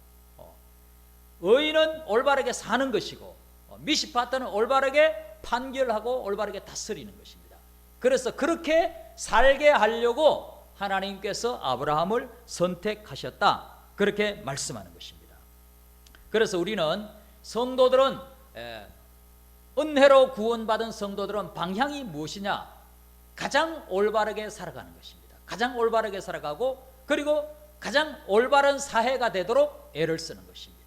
의인은 올바르게 사는 것이고 미시파트는 올바르게 판결하고 올바르게 다스리는 것입니다. 그래서 그렇게 살게 하려고 하나님께서 아브라함을 선택하셨다, 그렇게 말씀하는 것입니다. 그래서 우리는 성도들은, 은혜로 구원받은 성도들은 방향이 무엇이냐? 가장 올바르게 살아가는 것입니다. 가장 올바르게 살아가고, 그리고 가장 올바른 사회가 되도록 애를 쓰는 것입니다.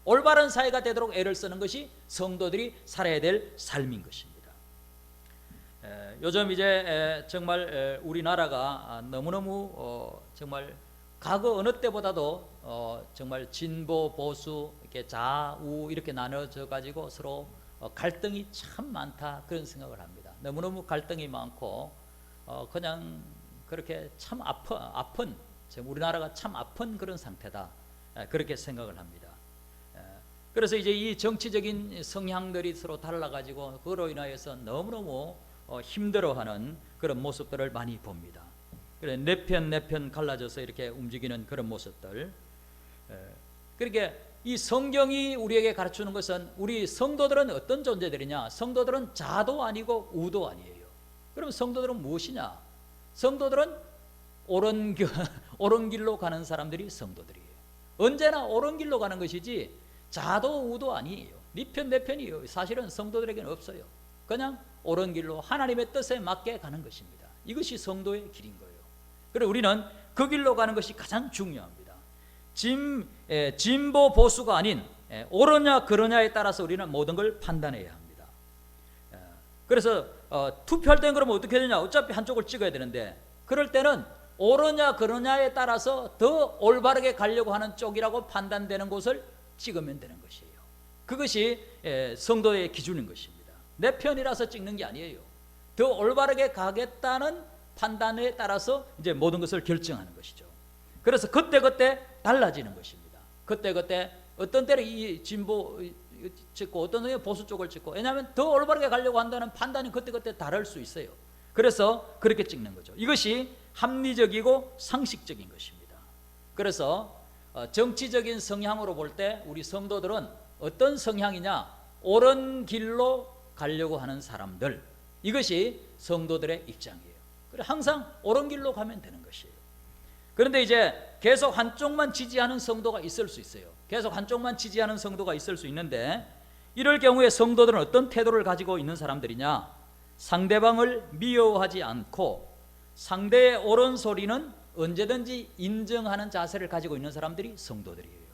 올바른 사회가 되도록 애를 쓰는 것이 성도들이 살아야 될 삶인 것입니다. 요즘 이제 정말 우리나라가 너무너무 정말 과거 어느 때보다도 정말 진보 보수 이렇게 좌우 이렇게 나눠져 가지고 서로 갈등이 참 많다, 그런 생각을 합니다. 너무너무 갈등이 많고 그냥 그렇게 참 아픈 우리나라가 참 아픈 그런 상태다, 그렇게 생각을 합니다. 그래서 이제 이 정치적인 성향들이 서로 달라가지고 그로 인하여서 너무너무 힘들어하는 그런 모습들을 많이 봅니다. 그래, 내 편 갈라져서 이렇게 움직이는 그런 모습들. 그러니까 이 성경이 우리에게 가르치는 것은, 우리 성도들은 어떤 존재들이냐? 성도들은 자도 아니고 우도 아니에요. 그럼 성도들은 무엇이냐? 성도들은 옳은 길로 가는 사람들이 성도들이에요. 언제나 옳은 길로 가는 것이지 자도 우도 아니에요. 네 편 내 편이에요. 사실은 성도들에게는 없어요. 그냥 옳은 길로 하나님의 뜻에 맞게 가는 것입니다. 이것이 성도의 길인 거예요. 그리고 우리는 그 길로 가는 것이 가장 중요합니다. 진보 보수가 아닌 옳으냐 그러냐에 따라서 우리는 모든 걸 판단해야 합니다. 그래서 투표할 때는 그러면 어떻게 되냐? 어차피 한쪽을 찍어야 되는데, 그럴 때는 옳으냐 그러냐에 따라서 더 올바르게 가려고 하는 쪽이라고 판단되는 곳을 찍으면 되는 것이에요. 그것이 성도의 기준인 것입니다. 내 편이라서 찍는 게 아니에요. 더 올바르게 가겠다는 판단에 따라서 이제 모든 것을 결정하는 것이죠. 그래서 그때 달라지는 것입니다. 그때 어떤 때는 이 진보 찍고 어떤 때는 보수 쪽을 찍고, 왜냐하면 더 올바르게 가려고 한다는 판단이 그때 다를 수 있어요. 그래서 그렇게 찍는 거죠. 이것이 합리적이고 상식적인 것입니다. 그래서 정치적인 성향으로 볼 때 우리 성도들은 어떤 성향이냐? 옳은 길로 가려고 하는 사람들, 이것이 성도들의 입장이에요. 그래, 항상 옳은 길로 가면 되는 것이에요. 그런데 이제 계속 한쪽만 지지하는 성도가 있을 수 있어요. 계속 한쪽만 지지하는 성도가 있을 수 있는데, 이럴 경우에 성도들은 어떤 태도를 가지고 있는 사람들이냐? 상대방을 미워하지 않고 상대의 옳은 소리는 언제든지 인정하는 자세를 가지고 있는 사람들이 성도들이에요.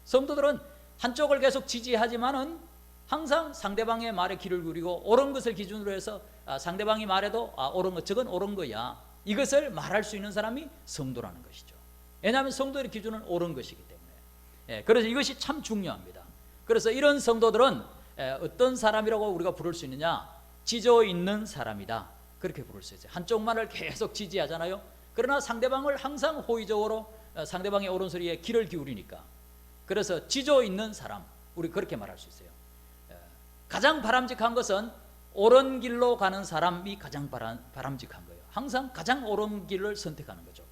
성도들은 한쪽을 계속 지지하지만은 항상 상대방의 말에 귀를 기울이고 옳은 것을 기준으로 해서 상대방이 말해도 옳은 것, 저건 옳은 거야, 이것을 말할 수 있는 사람이 성도라는 것이죠. 왜냐하면 성도의 기준은 옳은 것이기 때문에. 그래서 이것이 참 중요합니다. 그래서 이런 성도들은 어떤 사람이라고 우리가 부를 수 있느냐? 지조 있는 사람이다, 그렇게 부를 수 있어요. 한쪽만을 계속 지지하잖아요. 그러나 상대방을 항상 호의적으로 상대방의 옳은 소리에 귀를 기울이니까, 그래서 지조 있는 사람, 우리 그렇게 말할 수 있어요. 가장 바람직한 것은 옳은 길로 가는 사람이 가장 바람직한 거예요. 항상 가장 옳은 길을 선택하는 거죠.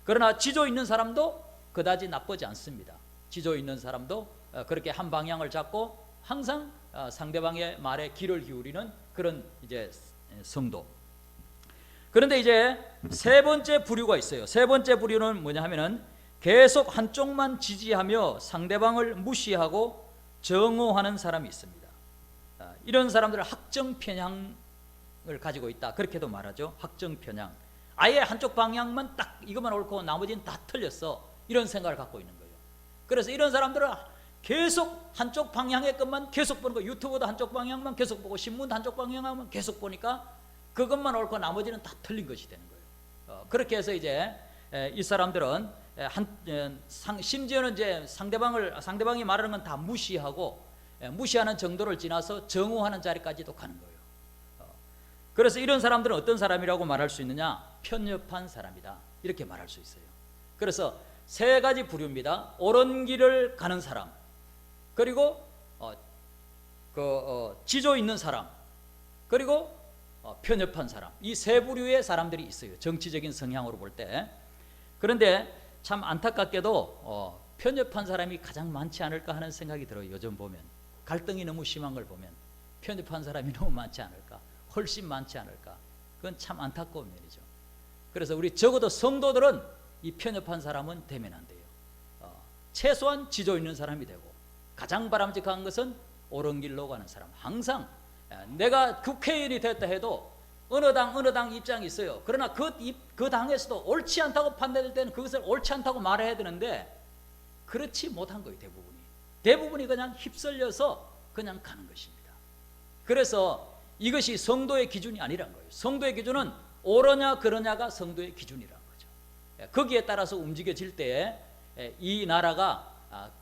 그러나 지조 있는 사람도 그다지 나쁘지 않습니다. 지조 있는 사람도 그렇게 한 방향을 잡고 항상 상대방의 말에 귀를 기울이는 그런 이제 성도. 그런데 이제 세 번째 부류가 있어요. 세 번째 부류는 뭐냐 하면은 계속 한쪽만 지지하며 상대방을 무시하고 정오하는 사람이 있습니다. 이런 사람들은 학정 편향을 가지고 있다, 그렇게도 말하죠. 학정 편향. 아예 한쪽 방향만 딱 이것만 옳고 나머지는 다 틀렸어, 이런 생각을 갖고 있는 거예요. 그래서 이런 사람들은 계속 한쪽 방향의 것만 계속 보는 거예요. 유튜브도 한쪽 방향만 계속 보고 신문도 한쪽 방향만 계속 보니까 그것만 옳고 나머지는 다 틀린 것이 되는 거예요. 그렇게 해서 이제 이 사람들은 심지어는 이제 상대방이 말하는 건 다 무시하는 정도를 지나서 정오하는 자리까지도 가는 거예요. 그래서 이런 사람들은 어떤 사람이라고 말할 수 있느냐? 편협한 사람이다, 이렇게 말할 수 있어요. 그래서 세 가지 부류입니다. 옳은 길을 가는 사람, 그리고 지조 있는 사람, 그리고 편협한 사람, 이 세 부류의 사람들이 있어요, 정치적인 성향으로 볼 때. 그런데 참 안타깝게도 편협한 사람이 가장 많지 않을까 하는 생각이 들어요. 요즘 보면 갈등이 너무 심한 걸 보면 편협한 사람이 너무 많지 않을까, 훨씬 많지 않을까, 그건 참 안타까운 면이죠. 그래서 우리 적어도 성도들은 이 편협한 사람은 되면 안 돼요. 최소한 지조 있는 사람이 되고, 가장 바람직한 것은 옳은 길로 가는 사람. 항상 내가 국회의원이 됐다 해도 어느 당 입장이 있어요. 그러나 그 당에서도 옳지 않다고 판단될 때는 그것을 옳지 않다고 말해야 되는데, 그렇지 못한 거예요. 대부분이 그냥 휩쓸려서 그냥 가는 것입니다. 그래서 이것이 성도의 기준이 아니란 거예요. 성도의 기준은 옳으냐 그러냐가 성도의 기준이라는 거죠. 거기에 따라서 움직여질 때에 이 나라가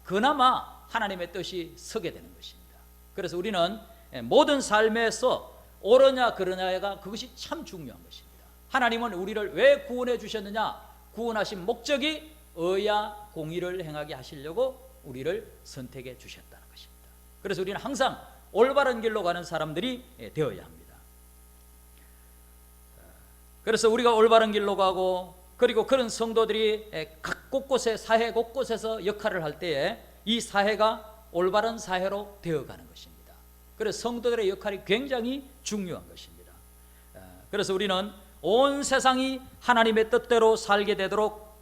그나마 하나님의 뜻이 서게 되는 것입니다. 그래서 우리는 모든 삶에서 옳으냐 그러냐가 그것이 참 중요한 것입니다. 하나님은 우리를 왜 구원해 주셨느냐? 구원하신 목적이 의와 공의를 행하게 하시려고 우리를 선택해 주셨다는 것입니다. 그래서 우리는 항상 올바른 길로 가는 사람들이 되어야 합니다. 그래서 우리가 올바른 길로 가고, 그리고 그런 성도들이 각 곳곳에, 사회 곳곳에서 역할을 할 때에 이 사회가 올바른 사회로 되어가는 것입니다. 그래서 성도들의 역할이 굉장히 중요한 것입니다. 그래서 우리는 온 세상이 하나님의 뜻대로 살게 되도록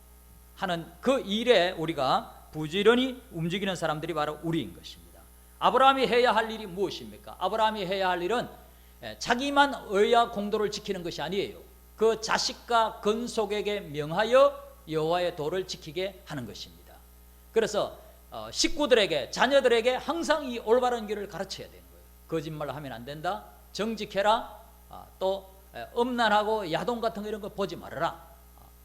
하는 그 일에 우리가 부지런히 움직이는 사람들이 바로 우리인 것입니다. 아브라함이 해야 할 일이 무엇입니까? 아브라함이 해야 할 일은 자기만 의와 공도를 지키는 것이 아니에요. 그 자식과 건속에게 명하여 여호와의 도를 지키게 하는 것입니다. 그래서 식구들에게, 자녀들에게 항상 이 올바른 길을 가르쳐야 되는 거예요. 거짓말을 하면 안 된다, 정직해라, 또 음란하고 야동 같은 거 이런 거 보지 말아라,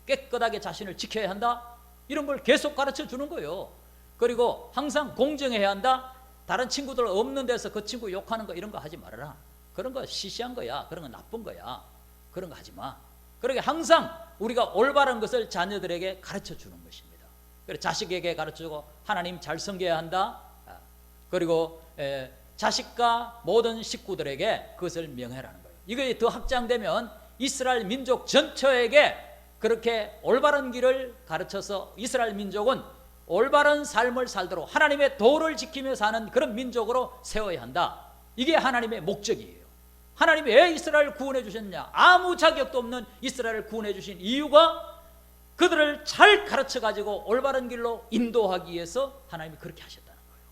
깨끗하게 자신을 지켜야 한다, 이런 걸 계속 가르쳐 주는 거예요. 그리고 항상 공정해야 한다. 다른 친구들 없는 데서 그 친구 욕하는 거 이런 거 하지 말아라. 그런 거 시시한 거야. 그런 거 나쁜 거야. 그런 거 하지 마. 그러게 항상 우리가 올바른 것을 자녀들에게 가르쳐 주는 것입니다. 그래서 자식에게 가르쳐주고 하나님 잘 섬겨야 한다. 그리고 자식과 모든 식구들에게 그것을 명해라는 거예요. 이게 더 확장되면 이스라엘 민족 전체에게 그렇게 올바른 길을 가르쳐서 이스라엘 민족은 올바른 삶을 살도록 하나님의 도를 지키며 사는 그런 민족으로 세워야 한다. 이게 하나님의 목적이에요. 하나님이 왜 이스라엘을 구원해 주셨냐? 아무 자격도 없는 이스라엘을 구원해 주신 이유가 그들을 잘 가르쳐 가지고 올바른 길로 인도하기 위해서 하나님이 그렇게 하셨다는 거예요.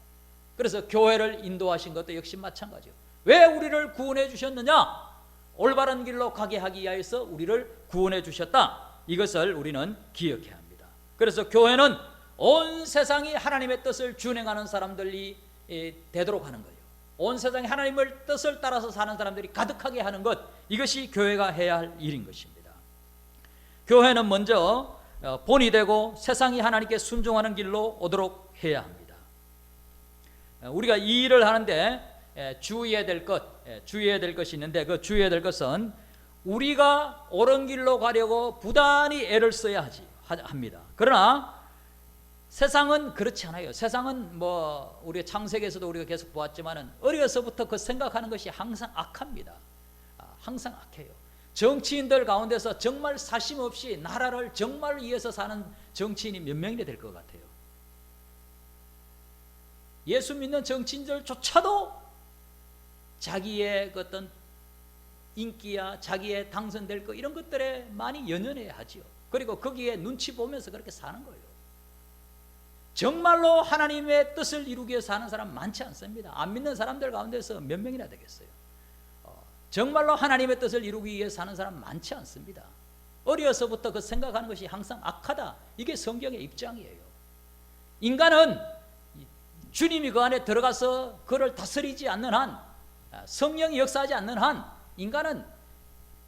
그래서 교회를 인도하신 것도 역시 마찬가지예요. 왜 우리를 구원해 주셨느냐? 올바른 길로 가게 하기 위해서 우리를 구원해 주셨다. 이것을 우리는 기억해야 합니다. 그래서 교회는 온 세상이 하나님의 뜻을 준행하는 사람들이 되도록 하는 거예요. 온 세상이 하나님의 뜻을 따라서 사는 사람들이 가득하게 하는 것, 이것이 교회가 해야 할 일인 것입니다. 교회는 먼저 본이 되고 세상이 하나님께 순종하는 길로 오도록 해야 합니다. 우리가 이 일을 하는데 주의해야 될 것이 있는데, 그 주의해야 될 것은 우리가 옳은 길로 가려고 부단히 애를 써야 합니다. 그러나 세상은 그렇지 않아요. 세상은 뭐 우리가 창세기에서도 우리가 계속 보았지만은 어려서부터 그 생각하는 것이 항상 악합니다. 항상 악해요. 정치인들 가운데서 정말 사심 없이 나라를 정말 위해서 사는 정치인이 몇 명이나 될 것 같아요. 예수 믿는 정치인들조차도 자기의 그 어떤 인기야 자기의 당선될 거 이런 것들에 많이 연연해야 하지요. 그리고 거기에 눈치 보면서 그렇게 사는 거예요. 정말로 하나님의 뜻을 이루기 위해서 사는 사람 많지 않습니다. 안 믿는 사람들 가운데서 몇 명이나 되겠어요. 정말로 하나님의 뜻을 이루기 위해서 사는 사람 많지 않습니다. 어려서부터 그 생각하는 것이 항상 악하다. 이게 성경의 입장이에요. 인간은 주님이 그 안에 들어가서 그를 다스리지 않는 한, 성령이 역사하지 않는 한 인간은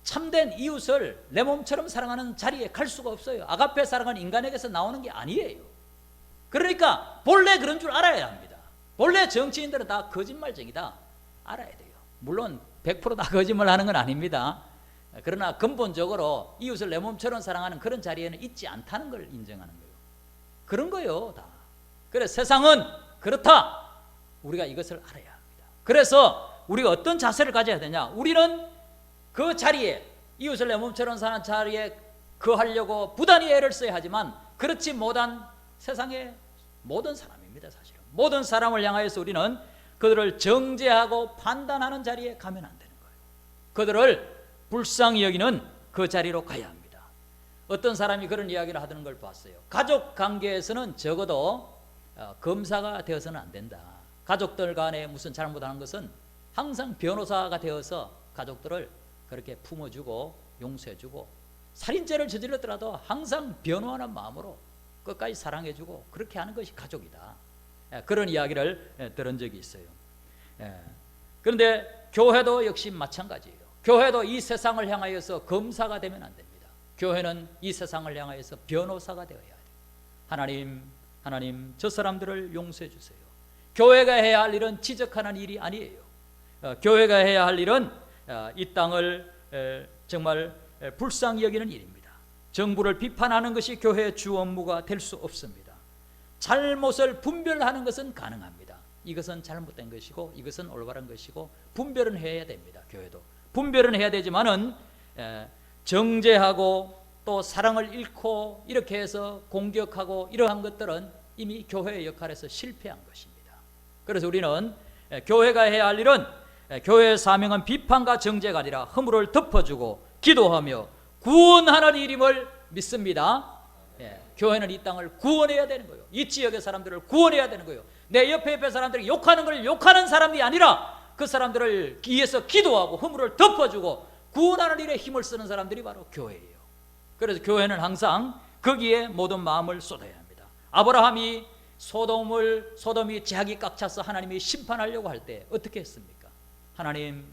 참된 이웃을 내 몸처럼 사랑하는 자리에 갈 수가 없어요. 아가페 사랑은 인간에게서 나오는 게 아니에요. 그러니까 본래 그런 줄 알아야 합니다. 본래 정치인들은 다 거짓말쟁이다 알아야 돼요. 물론 100% 다 거짓말하는 건 아닙니다. 그러나 근본적으로 이웃을 내 몸처럼 사랑하는 그런 자리에는 있지 않다는 걸 인정하는 거예요. 그런 거예요 다. 그래서 세상은 그렇다. 우리가 이것을 알아야 합니다. 그래서 우리가 어떤 자세를 가져야 되냐, 우리는 그 자리에 이웃을 내 몸처럼 사는 자리에 거하려고 부단히 애를 써야 하지만 그렇지 못한 세상의 모든 사람입니다. 사실은 모든 사람을 향하여서 우리는 그들을 정죄하고 판단하는 자리에 가면 안 되는 거예요. 그들을 불쌍히 여기는 그 자리로 가야 합니다. 어떤 사람이 그런 이야기를 하는 걸 봤어요. 가족 관계에서는 적어도 검사가 되어서는 안 된다. 가족들 간에 무슨 잘못하는 것은 항상 변호사가 되어서 가족들을 그렇게 품어주고 용서해주고, 살인죄를 저질렀더라도 항상 변호하는 마음으로 끝까지 사랑해주고 그렇게 하는 것이 가족이다. 그런 이야기를 들은 적이 있어요. 그런데 교회도 역시 마찬가지예요. 교회도 이 세상을 향하여서 검사가 되면 안 됩니다. 교회는 이 세상을 향하여서 변호사가 되어야 돼요. 하나님 저 사람들을 용서해 주세요. 교회가 해야 할 일은 지적하는 일이 아니에요. 교회가 해야 할 일은 이 땅을 정말 불쌍히 여기는 일입니다. 정부를 비판하는 것이 교회의 주 업무가 될 수 없습니다. 잘못을 분별하는 것은 가능합니다. 이것은 잘못된 것이고 이것은 올바른 것이고 분별은 해야 됩니다. 교회도 분별은 해야 되지만은 정죄하고 또 사랑을 잃고 이렇게 해서 공격하고 이러한 것들은 이미 교회의 역할에서 실패한 것입니다. 그래서 우리는 교회가 해야 할 일은, 교회의 사명은 비판과 정죄가 아니라 허물을 덮어주고 기도하며 구원하는 일임을 믿습니다. 교회는 이 땅을 구원해야 되는 거예요. 이 지역의 사람들을 구원해야 되는 거예요. 내 옆에 사람들이 욕하는 걸 욕하는 사람이 아니라 그 사람들을 위해서 기도하고 허물을 덮어주고 구원하는 일에 힘을 쓰는 사람들이 바로 교회예요. 그래서 교회는 항상 거기에 모든 마음을 쏟아야 합니다. 아브라함이 소돔이 제약이 꽉 차서 하나님이 심판하려고 할 때 어떻게 했습니까? 하나님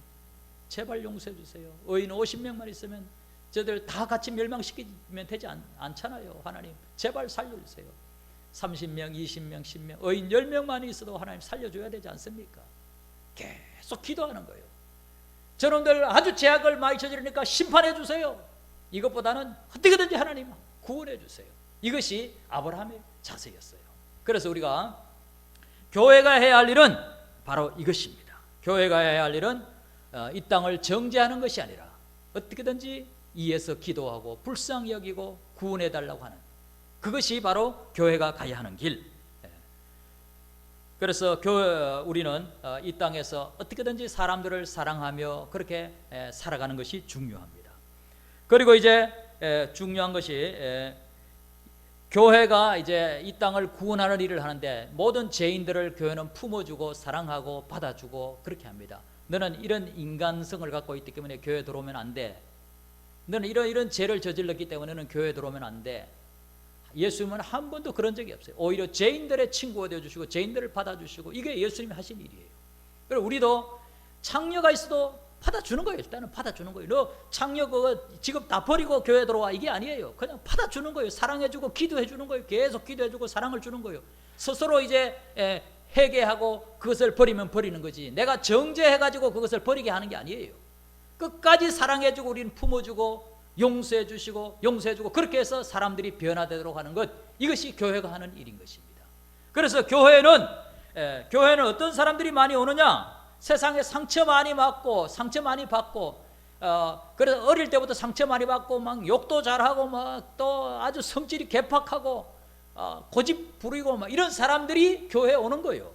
제발 용서해 주세요. 의인 50명만 있으면 저들 다 같이 멸망시키면 되지 않잖아요. 하나님 제발 살려주세요. 30명, 20명, 10명, 의인 10명만 있어도 하나님 살려줘야 되지 않습니까? 계속 기도하는 거예요. 저놈들 아주 제약을 많이 저지르니까 심판해 주세요. 이것보다는 어떻게든지 하나님 구원해 주세요. 이것이 아브라함의 자세였어요. 그래서 우리가 교회가 해야 할 일은 바로 이것입니다. 교회가 해야 할 일은 이 땅을 정죄하는 것이 아니라 어떻게든지 이에서 기도하고 불쌍히 여기고 구원해 달라고 하는, 그것이 바로 교회가 가야 하는 길. 그래서 우리는 이 땅에서 어떻게든지 사람들을 사랑하며 그렇게 살아가는 것이 중요합니다. 그리고 이제 중요한 것이 교회가 이제 이 땅을 구원하는 일을 하는데 모든 죄인들을 교회는 품어주고 사랑하고 받아주고 그렇게 합니다. 너는 이런 인간성을 갖고 있기 때문에 교회에 들어오면 안 돼. 너는 이런 죄를 저질렀기 때문에 너는 교회에 들어오면 안 돼. 예수님은 한 번도 그런 적이 없어요. 오히려 죄인들의 친구가 되어주시고 죄인들을 받아주시고, 이게 예수님이 하신 일이에요. 그리고 우리도 창녀가 있어도 받아주는 거예요. 일단은 받아주는 거예요. 너 창녀 그거 지금 다 버리고 교회 들어와, 이게 아니에요. 그냥 받아주는 거예요. 사랑해주고 기도해주는 거예요. 계속 기도해주고 사랑을 주는 거예요. 스스로 이제 회개하고 그것을 버리면 버리는 거지, 내가 정죄해가지고 그것을 버리게 하는 게 아니에요. 끝까지 사랑해주고 우리는 품어주고 용서해주고 그렇게 해서 사람들이 변화되도록 하는 것, 이것이 교회가 하는 일인 것입니다. 그래서 교회는 어떤 사람들이 많이 오느냐? 세상에 상처 많이 받고 그래서 어릴 때부터 상처 많이 받고 막 욕도 잘하고 막 또 아주 성질이 개팍하고 고집 부리고 막 이런 사람들이 교회에 오는 거예요.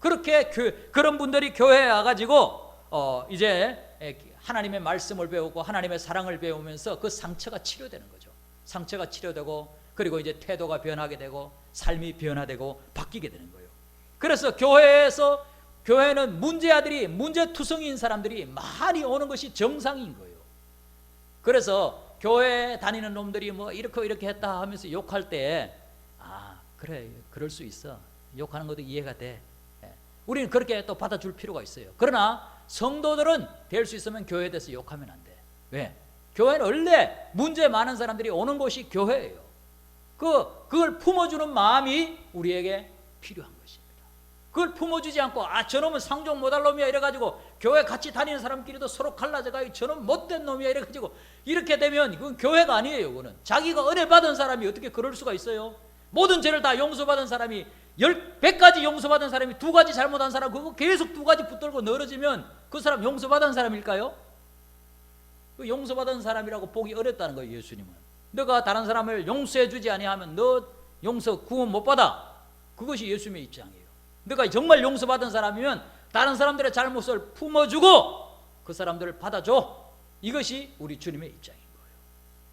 그렇게 그런 분들이 교회에 와가지고 이제 하나님의 말씀을 배우고 하나님의 사랑을 배우면서 그 상처가 치료되는 거죠. 상처가 치료되고, 그리고 이제 태도가 변하게 되고 삶이 변화되고 바뀌게 되는 거예요. 그래서 교회는 문제투성이인 사람들이 많이 오는 것이 정상인 거예요. 그래서 교회 다니는 놈들이 뭐 이렇게 했다 하면서 욕할 때, 그래, 그럴 수 있어. 욕하는 것도 이해가 돼. 우리는 그렇게 또 받아줄 필요가 있어요. 그러나 성도들은 될 수 있으면 교회에 대해서 욕하면 안 돼. 왜? 교회는 원래 문제 많은 사람들이 오는 곳이 교회예요. 그걸 품어주는 마음이 우리에게 필요한 것입니다. 그걸 품어주지 않고 저놈은 상종 못할 놈이야 이래가지고 교회 같이 다니는 사람끼리도 서로 갈라져가지고 저놈 못된 놈이야 이래가지고 이렇게 되면 그건 교회가 아니에요. 그거는 자기가 은혜 받은 사람이 어떻게 그럴 수가 있어요? 모든 죄를 다 용서받은 사람이 100가지 용서받은 사람이 2가지 잘못한 사람, 그거 계속 2가지 붙들고 늘어지면 그 사람 용서받은 사람일까요? 그 용서받은 사람이라고 보기 어렵다는 거예요. 예수님은 너가 다른 사람을 용서해주지 아니하면 너 용서 구원 못 받아. 그것이 예수님의 입장이에요. 너가 정말 용서받은 사람이면 다른 사람들의 잘못을 품어주고 그 사람들을 받아줘. 이것이 우리 주님의 입장인 거예요.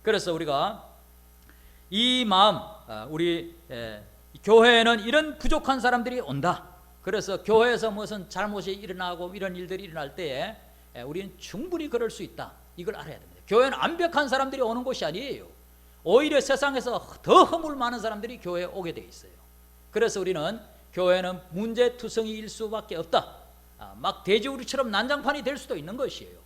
그래서 우리가 이 마음, 우리 교회에는 이런 부족한 사람들이 온다. 그래서 교회에서 무슨 잘못이 일어나고 이런 일들이 일어날 때에 우리는 충분히 그럴 수 있다. 이걸 알아야 됩니다. 교회는 완벽한 사람들이 오는 곳이 아니에요. 오히려 세상에서 더 허물 많은 사람들이 교회에 오게 돼 있어요. 그래서 우리는 교회는 문제투성이일 수밖에 없다. 막 돼지우리처럼 난장판이 될 수도 있는 것이에요.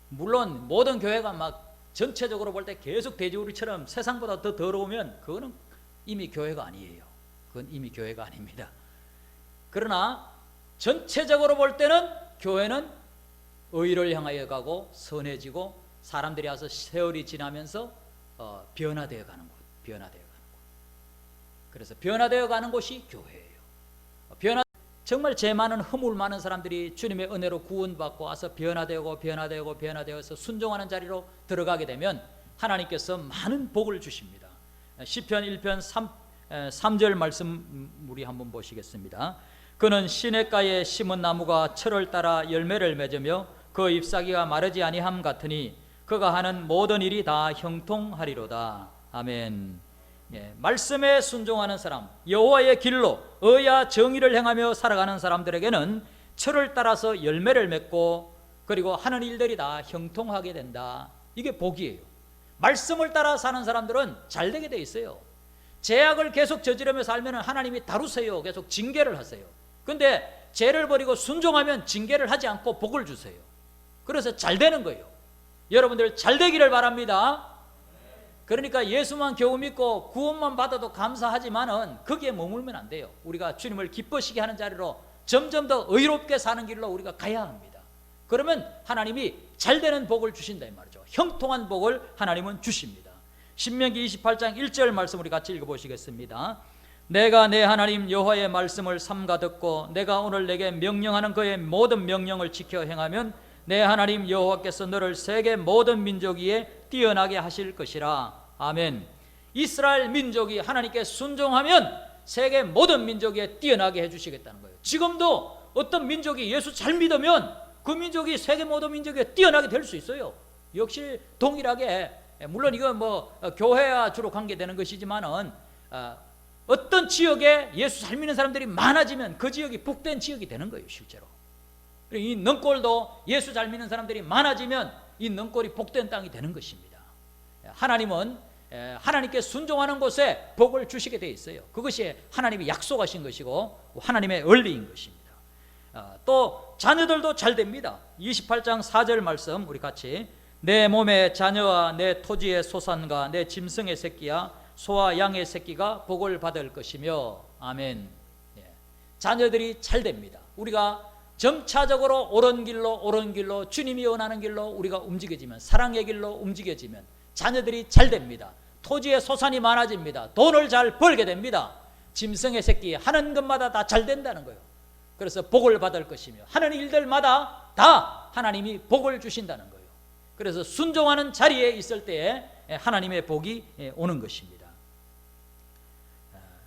물론 모든 교회가 막 전체적으로 볼 때 계속 돼지우리처럼 세상보다 더 더러우면 그거는 이미 교회가 아니에요. 그건 이미 교회가 아닙니다. 그러나 전체적으로 볼 때는 교회는 의를 향하여 가고 선해지고 사람들이 와서 세월이 지나면서 변화되어 가는 곳, 그래서 변화되어 가는 곳이 교회예요. 정말 죄 많은 허물 많은 사람들이 주님의 은혜로 구원받고 와서 변화되어서 순종하는 자리로 들어가게 되면 하나님께서 많은 복을 주십니다. 시편 1편 3절 말씀 우리 한번 보시겠습니다. 그는 시냇가에 심은 나무가 철을 따라 열매를 맺으며 그 잎사귀가 마르지 아니함 같으니 그가 하는 모든 일이 다 형통하리로다. 아멘. 말씀에 순종하는 사람, 여호와의 길로 의와 정의를 행하며 살아가는 사람들에게는 철을 따라서 열매를 맺고 그리고 하는 일들이 다 형통하게 된다. 이게 복이에요. 말씀을 따라 사는 사람들은 잘 되게 돼 있어요. 죄악을 계속 저지르며 살면 하나님이 다루세요. 계속 징계를 하세요. 근데 죄를 버리고 순종하면 징계를 하지 않고 복을 주세요. 그래서 잘 되는 거예요. 여러분들 잘 되기를 바랍니다. 그러니까 예수만 겨우 믿고 구원만 받아도 감사하지만은 거기에 머물면 안 돼요. 우리가 주님을 기뻐시게 하는 자리로 점점 더 의롭게 사는 길로 우리가 가야 합니다. 그러면 하나님이 잘 되는 복을 주신다 이 말이죠. 형통한 복을 하나님은 주십니다. 신명기 28장 1절 말씀 우리 같이 읽어보시겠습니다. 내가 내 하나님 여호와의 말씀을 삼가 듣고 내가 오늘 내게 명령하는 그의 모든 명령을 지켜 행하면 내 하나님 여호와께서 너를 세계 모든 민족 위에 뛰어나게 하실 것이라. 아멘. 이스라엘 민족이 하나님께 순종하면 세계 모든 민족 위에 뛰어나게 해주시겠다는 거예요. 지금도 어떤 민족이 예수 잘 믿으면 그 민족이 세계 모든 민족 위에 뛰어나게 될 수 있어요. 역시 동일하게, 물론 이건 교회와 주로 관계되는 것이지만은 어떤 지역에 예수 잘 믿는 사람들이 많아지면 그 지역이 복된 지역이 되는 거예요. 실제로 이 능골도 예수 잘 믿는 사람들이 많아지면 이 능골이 복된 땅이 되는 것입니다. 하나님은 하나님께 순종하는 곳에 복을 주시게 되어 있어요. 그것이 하나님이 약속하신 것이고 하나님의 원리인 것입니다. 또 자녀들도 잘 됩니다. 28장 4절 말씀 우리 같이, 내 몸의 자녀와 내 토지의 소산과 내 짐승의 새끼야 소와 양의 새끼가 복을 받을 것이며. 아멘. 자녀들이 잘 됩니다. 우리가 점차적으로 옳은 길로 주님이 원하는 길로 우리가 움직여지면, 사랑의 길로 움직여지면 자녀들이 잘 됩니다. 토지의 소산이 많아집니다. 돈을 잘 벌게 됩니다. 짐승의 새끼 하는 것마다 다 잘 된다는 거예요. 그래서 복을 받을 것이며 하는 일들마다 다 하나님이 복을 주신다는 거예요. 그래서 순종하는 자리에 있을 때에 하나님의 복이 오는 것입니다.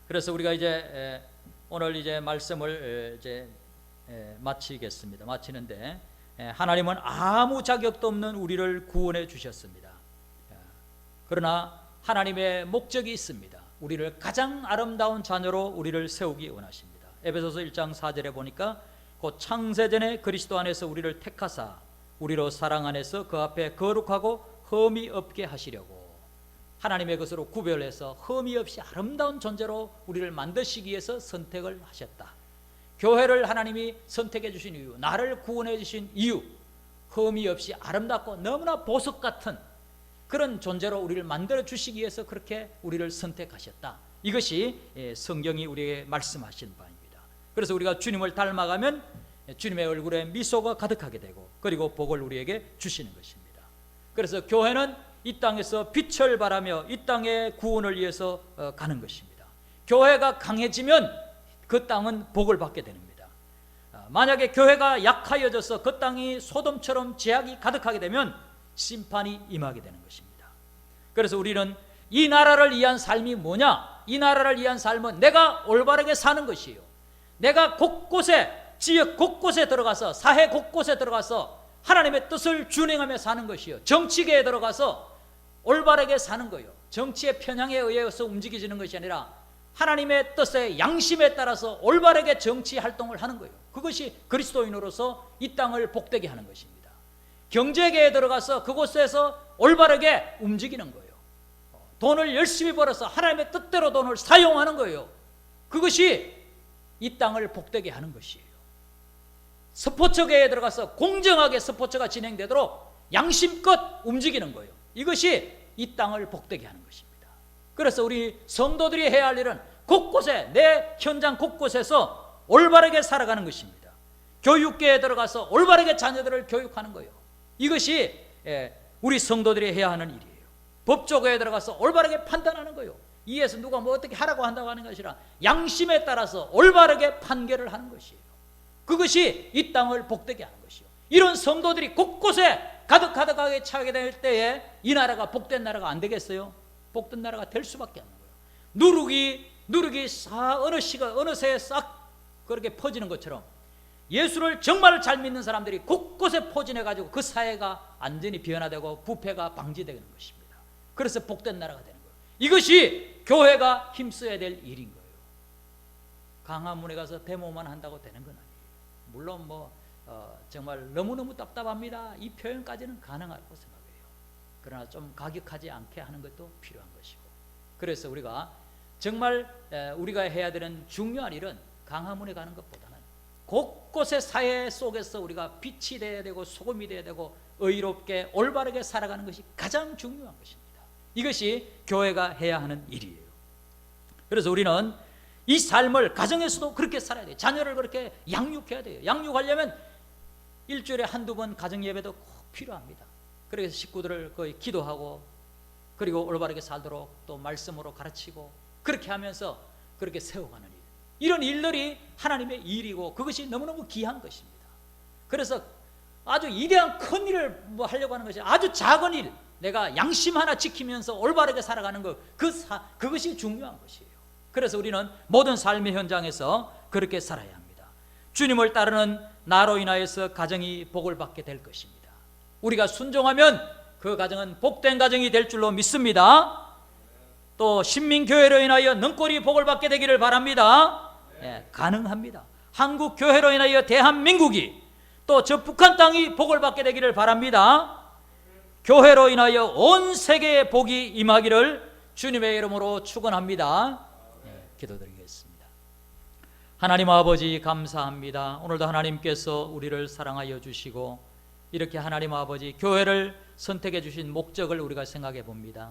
그래서 우리가 이제 오늘 이제 말씀을 이제 마치겠습니다. 마치는데, 하나님은 아무 자격도 없는 우리를 구원해 주셨습니다. 그러나 하나님의 목적이 있습니다. 우리를 가장 아름다운 자녀로 우리를 세우기 원하십니다. 에베소서 1장 4절에 보니까 곧 창세전에 그리스도 안에서 우리를 택하사 우리로 사랑 안에서 그 앞에 거룩하고 흠이 없게 하시려고, 하나님의 것으로 구별해서 흠이 없이 아름다운 존재로 우리를 만드시기 위해서 선택을 하셨다. 교회를 하나님이 선택해 주신 이유, 나를 구원해 주신 이유, 흠이 없이 아름답고 너무나 보석 같은 그런 존재로 우리를 만들어 주시기 위해서 그렇게 우리를 선택하셨다. 이것이 성경이 우리에게 말씀하신 바입니다. 그래서 우리가 주님을 닮아가면 주님의 얼굴에 미소가 가득하게 되고, 그리고 복을 우리에게 주시는 것입니다. 그래서 교회는 이 땅에서 빛을 발하며 이 땅의 구원을 위해서 가는 것입니다. 교회가 강해지면 그 땅은 복을 받게 됩니다. 만약에 교회가 약하여져서 그 땅이 소돔처럼 죄악이 가득하게 되면 심판이 임하게 되는 것입니다. 그래서 우리는 이 나라를 위한 삶이 뭐냐? 이 나라를 위한 삶은 내가 올바르게 사는 것이에요. 내가 곳곳에, 지역 곳곳에 들어가서, 사회 곳곳에 들어가서 하나님의 뜻을 준행하며 사는 것이요, 정치계에 들어가서 올바르게 사는 거예요. 정치의 편향에 의해서 움직여지는 것이 아니라 하나님의 뜻에, 양심에 따라서 올바르게 정치 활동을 하는 거예요. 그것이 그리스도인으로서 이 땅을 복되게 하는 것입니다. 경제계에 들어가서 그곳에서 올바르게 움직이는 거예요. 돈을 열심히 벌어서 하나님의 뜻대로 돈을 사용하는 거예요. 그것이 이 땅을 복되게 하는 것이에요. 스포츠계에 들어가서 공정하게 스포츠가 진행되도록 양심껏 움직이는 거예요. 이것이 이 땅을 복되게 하는 것입니다. 그래서 우리 성도들이 해야 할 일은 곳곳에, 내 현장 곳곳에서 올바르게 살아가는 것입니다. 교육계에 들어가서 올바르게 자녀들을 교육하는 거예요. 이것이 우리 성도들이 해야 하는 일이에요. 법조계에 들어가서 올바르게 판단하는 거예요. 이에서 누가 뭐 어떻게 하라고 한다고 하는 것이 아니라 양심에 따라서 올바르게 판결을 하는 것이에요. 그것이 이 땅을 복되게 하는 것이요. 이런 성도들이 곳곳에 가득하게 차게 될 때에 이 나라가 복된 나라가 안 되겠어요? 복된 나라가 될 수밖에 없는 거예요. 누룩이 어느 시간 어느 새에 싹 그렇게 퍼지는 것처럼 예수를 정말 잘 믿는 사람들이 곳곳에 포진해 가지고 그 사회가 안전이 변화되고 부패가 방지되는 것입니다. 그래서 복된 나라가 되는 거예요. 이것이 교회가 힘써야 될 일인 거예요. 강화문에 가서 데모만 한다고 되는 건 아니에요. 물론 정말 너무너무 답답합니다. 이 표현까지는 가능하다고 생각해요. 그러나 좀 가격하지 않게 하는 것도 필요한 것이고, 그래서 우리가 정말 우리가 해야 되는 중요한 일은 강화문에 가는 것보다는 곳곳의 사회 속에서 우리가 빛이 되어야 되고 소금이 되어야 되고 의롭게 올바르게 살아가는 것이 가장 중요한 것입니다. 이것이 교회가 해야 하는 일이에요. 그래서 우리는 이 삶을 가정에서도 그렇게 살아야 돼요. 자녀를 그렇게 양육해야 돼요. 양육하려면 일주일에 한두 번 가정 예배도 꼭 필요합니다. 그래서 식구들을 거의 기도하고, 그리고 올바르게 살도록 또 말씀으로 가르치고, 그렇게 하면서 그렇게 세워가는 일, 이런 일들이 하나님의 일이고 그것이 너무너무 귀한 것입니다. 그래서 아주 이대한 큰 일을 하려고 하는 것이 아주 작은 일, 내가 양심 하나 지키면서 올바르게 살아가는 것, 그것이 중요한 것이에요. 그래서 우리는 모든 삶의 현장에서 그렇게 살아야 합니다. 주님을 따르는 나로 인하여서 가정이 복을 받게 될 것입니다. 우리가 순종하면 그 가정은 복된 가정이 될 줄로 믿습니다. 또 신민교회로 인하여 능골이 복을 받게 되기를 바랍니다. 가능합니다. 한국교회로 인하여 대한민국이, 또 저 북한 땅이 복을 받게 되기를 바랍니다. 교회로 인하여 온 세계에 복이 임하기를 주님의 이름으로 축원합니다. 기도드리겠습니다. 하나님 아버지 감사합니다. 오늘도 하나님께서 우리를 사랑하여 주시고 이렇게 하나님 아버지 교회를 선택해 주신 목적을 우리가 생각해 봅니다.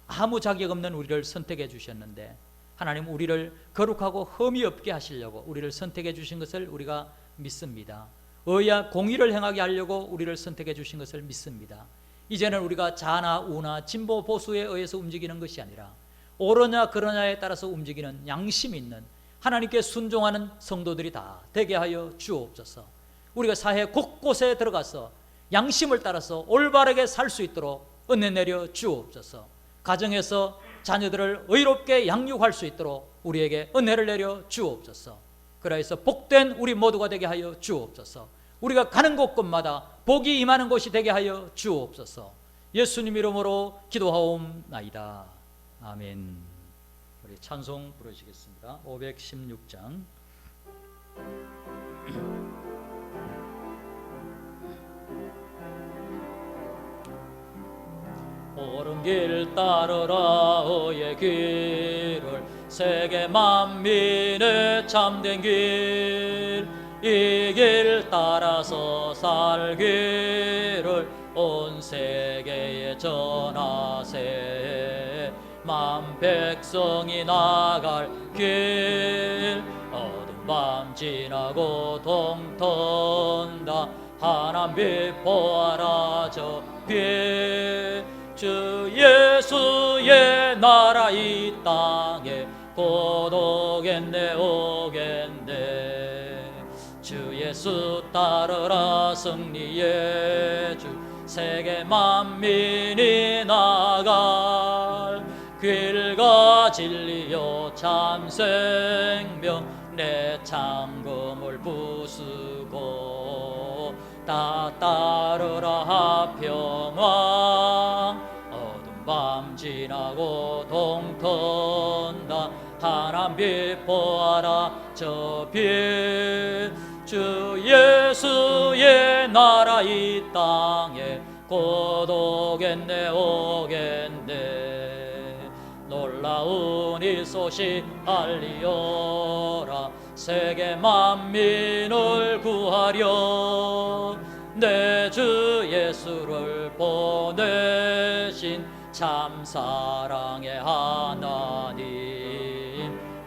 아무 자격 없는 우리를 선택해 주셨는데 하나님 우리를 거룩하고 흠이 없게 하시려고 우리를 선택해 주신 것을 우리가 믿습니다. 의와 공의를 행하게 하려고 우리를 선택해 주신 것을 믿습니다. 이제는 우리가 자나 우나 진보 보수에 의해서 움직이는 것이 아니라 옳으냐 그러냐에 따라서 움직이는 양심 있는 하나님께 순종하는 성도들이 다 되게 하여 주옵소서. 우리가 사회 곳곳에 들어가서 양심을 따라서 올바르게 살 수 있도록 은혜 내려 주옵소서. 가정에서 자녀들을 의롭게 양육할 수 있도록 우리에게 은혜를 내려 주옵소서. 그래서 복된 우리 모두가 되게 하여 주옵소서. 우리가 가는 곳곳마다 복이 임하는 곳이 되게 하여 주옵소서. 예수님 이름으로 기도하옵나이다. 아멘. 우리 찬송 부르시겠습니다. 516장. 옳은 길 따르라 의의 길을 세계 만민의 참된 길 이 길 따라서 살기를 온 세계에 전하세 만 백성이 나갈 길 어두운 밤 지나고 동턴다 하나님 빛 보아라 저 빛 주 예수의 나라 이 땅에 곧 오겠네 오겠네 주 예수 따르라 승리의 주 세계 만민이 나갈 길과 진리요 참 생명 내 창금을 부수고 다 따르라 평화 밤 지나고 동턴다 하나님 빛 보아라 저 빛 주 예수의 나라 이 땅에 곧 오겠네 오겠네 놀라운 이 소식 알리오라 세계 만민을 구하려 내 주 예수를 보내신 참 사랑의 하나님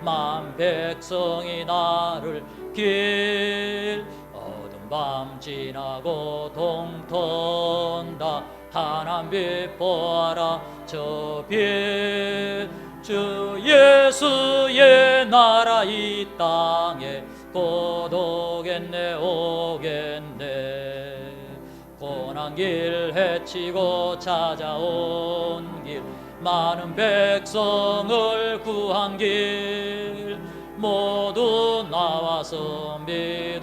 만 백성이 나를 길 어두운 밤 지나고 동턴다 하나님 빛 보아라 저 빛 주 예수의 나라 이 땅에 곧 오겠네 오겠네 고난 길 헤치고 찾아온 길 많은 백성을 구한 길 모두 나와서 믿으면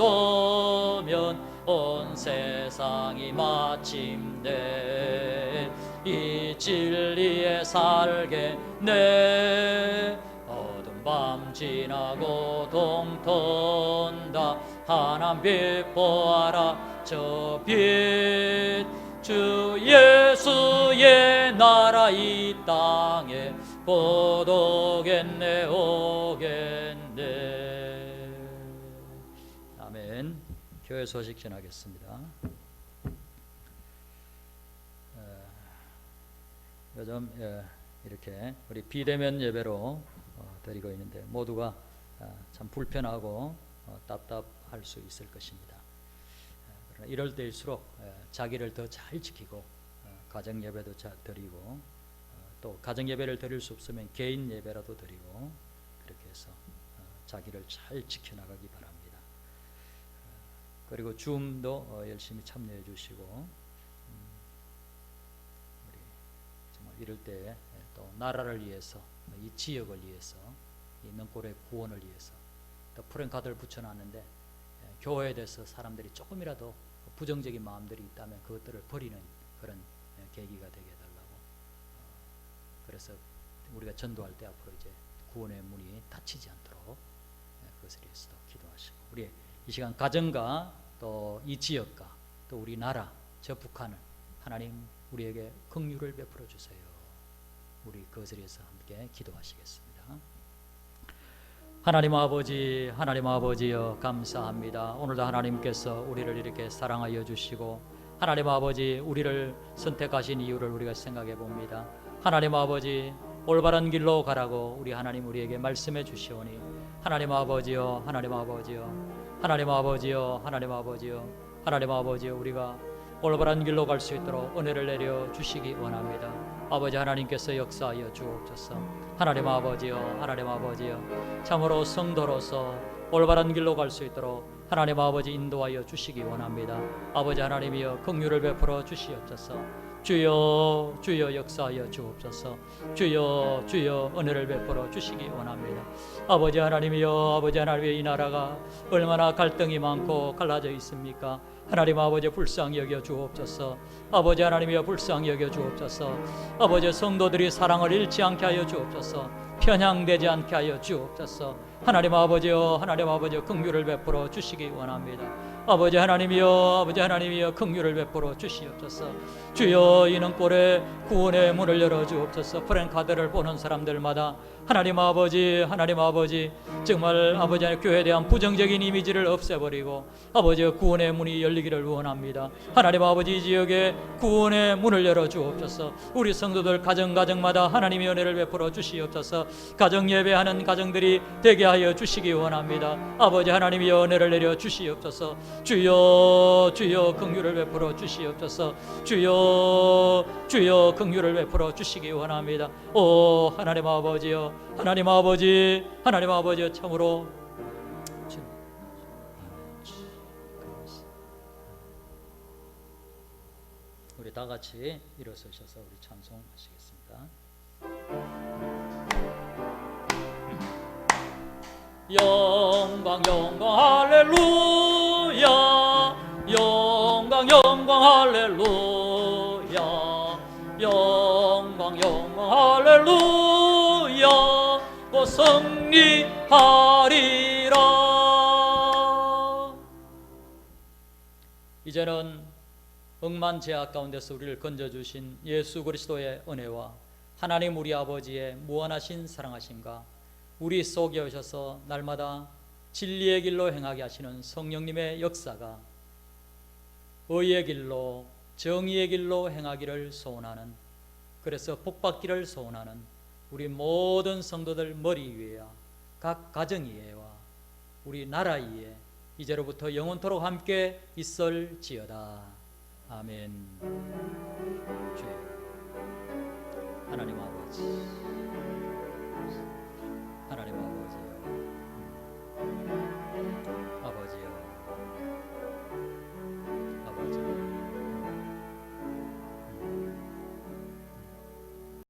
온 세상이 마침내 이 진리에 살겠네 어두운 밤 지나고 동턴다 하나님 빛 보아라 저 빛 주 예수의 나라 이 땅에 곧 오겠네 오겠네. 아멘. 교회 소식 전하겠습니다. 요즘 이렇게 우리 비대면 예배로 드리고 있는데 모두가 참 불편하고 답답할 수 있을 것입니다. 이럴 때일수록 자기를 더 잘 지키고 가정 예배도 잘 드리고 또 가정 예배를 드릴 수 없으면 개인 예배라도 드리고 그렇게 해서 자기를 잘 지켜나가기 바랍니다. 그리고 줌도 열심히 참여해 주시고 우리 정말 이럴 때 또 나라를 위해서 이 지역을 위해서 이 능골의 구원을 위해서 또 프랭카드를 붙여놨는데 교회에 대해서 사람들이 조금이라도 부정적인 마음들이 있다면 그것들을 버리는 그런 계기가 되게 해달라고 그래서 우리가 전도할 때 앞으로 이제 구원의 문이 닫히지 않도록 그것을 위해서도 기도하시고 우리 이 시간 가정과 또 이 지역과 또 우리 나라 저 북한을 하나님 우리에게 긍휼을 베풀어 주세요. 우리 그 자리에서 함께 기도하시겠습니다. 하나님 아버지여 감사합니다. 오늘도 하나님께서 우리를 이렇게 사랑하여 주시고 하나님 아버지 우리를 선택하신 이유를 우리가 생각해 봅니다. 하나님 아버지 올바른 길로 가라고 우리 하나님 우리에게 말씀해 주시오니 하나님 아버지여 우리가 올바른 길로 갈 수 있도록 은혜를 내려 주시기 원합니다. 아버지 하나님께서 역사하여 주옵소서. 하나님 아버지여 참으로 성도로서 올바른 길로 갈 수 있도록 하나님 아버지 인도하여 주시기 원합니다. 아버지 하나님이여 긍휼을 베풀어 주시옵소서. 주여 역사하여 주옵소서. 주여 은혜를 베풀어 주시기 원합니다. 아버지 하나님이여 이 나라가 얼마나 갈등이 많고 갈라져 있습니까? 하나님 아버지 불쌍히 여겨 주옵소서. 아버지 하나님이여 불쌍히 여겨 주옵소서. 아버지 성도들이 사랑을 잃지 않게 하여 주옵소서. 편향되지 않게 하여 주옵소서. 하나님 아버지여 긍휼을 베풀어 주시기 원합니다. 아버지 하나님이여 긍휼을 베풀어 주시옵소서. 주여 이는 꼴에 구원의 문을 열어 주옵소서. 프랭카드를 보는 사람들마다 하나님 아버지 정말 아버지 교회에 대한 부정적인 이미지를 없애버리고 아버지 구원의 문이 열리기를 원합니다. 하나님 아버지 이 지역에 구원의 문을 열어 주옵소서. 우리 성도들 가정마다 하나님의 은혜를 베풀어 주시옵소서. 가정 예배하는 가정들이 되게 하여 주시기 원합니다. 아버지 하나님이여 은혜를 내려 주시옵소서. 주여 긍휼을 베풀어 주시옵소서. 주여 긍휼을 베풀어 주시기 원합니다. 오 하나님 아버지여 참으로 우리 다 같이 일어서셔서 우리 찬송하시겠습니다. 영광 할렐루야 영광 할렐루야 영광 할렐루야 곧 승리하리라. 이제는 억만제약 가운데서 우리를 건져주신 예수 그리스도의 은혜와 하나님 우리 아버지의 무한하신 사랑하심과 우리 속에 오셔서 날마다 진리의 길로 행하게 하시는 성령님의 역사가 의의 길로 정의의 길로 행하기를 소원하는, 그래서 복받기를 소원하는 우리 모든 성도들 머리 위에와 각 가정 위에와 우리 나라 위에 이제로부터 영원토록 함께 있을지어다. 아멘. 주여 하나님 아버지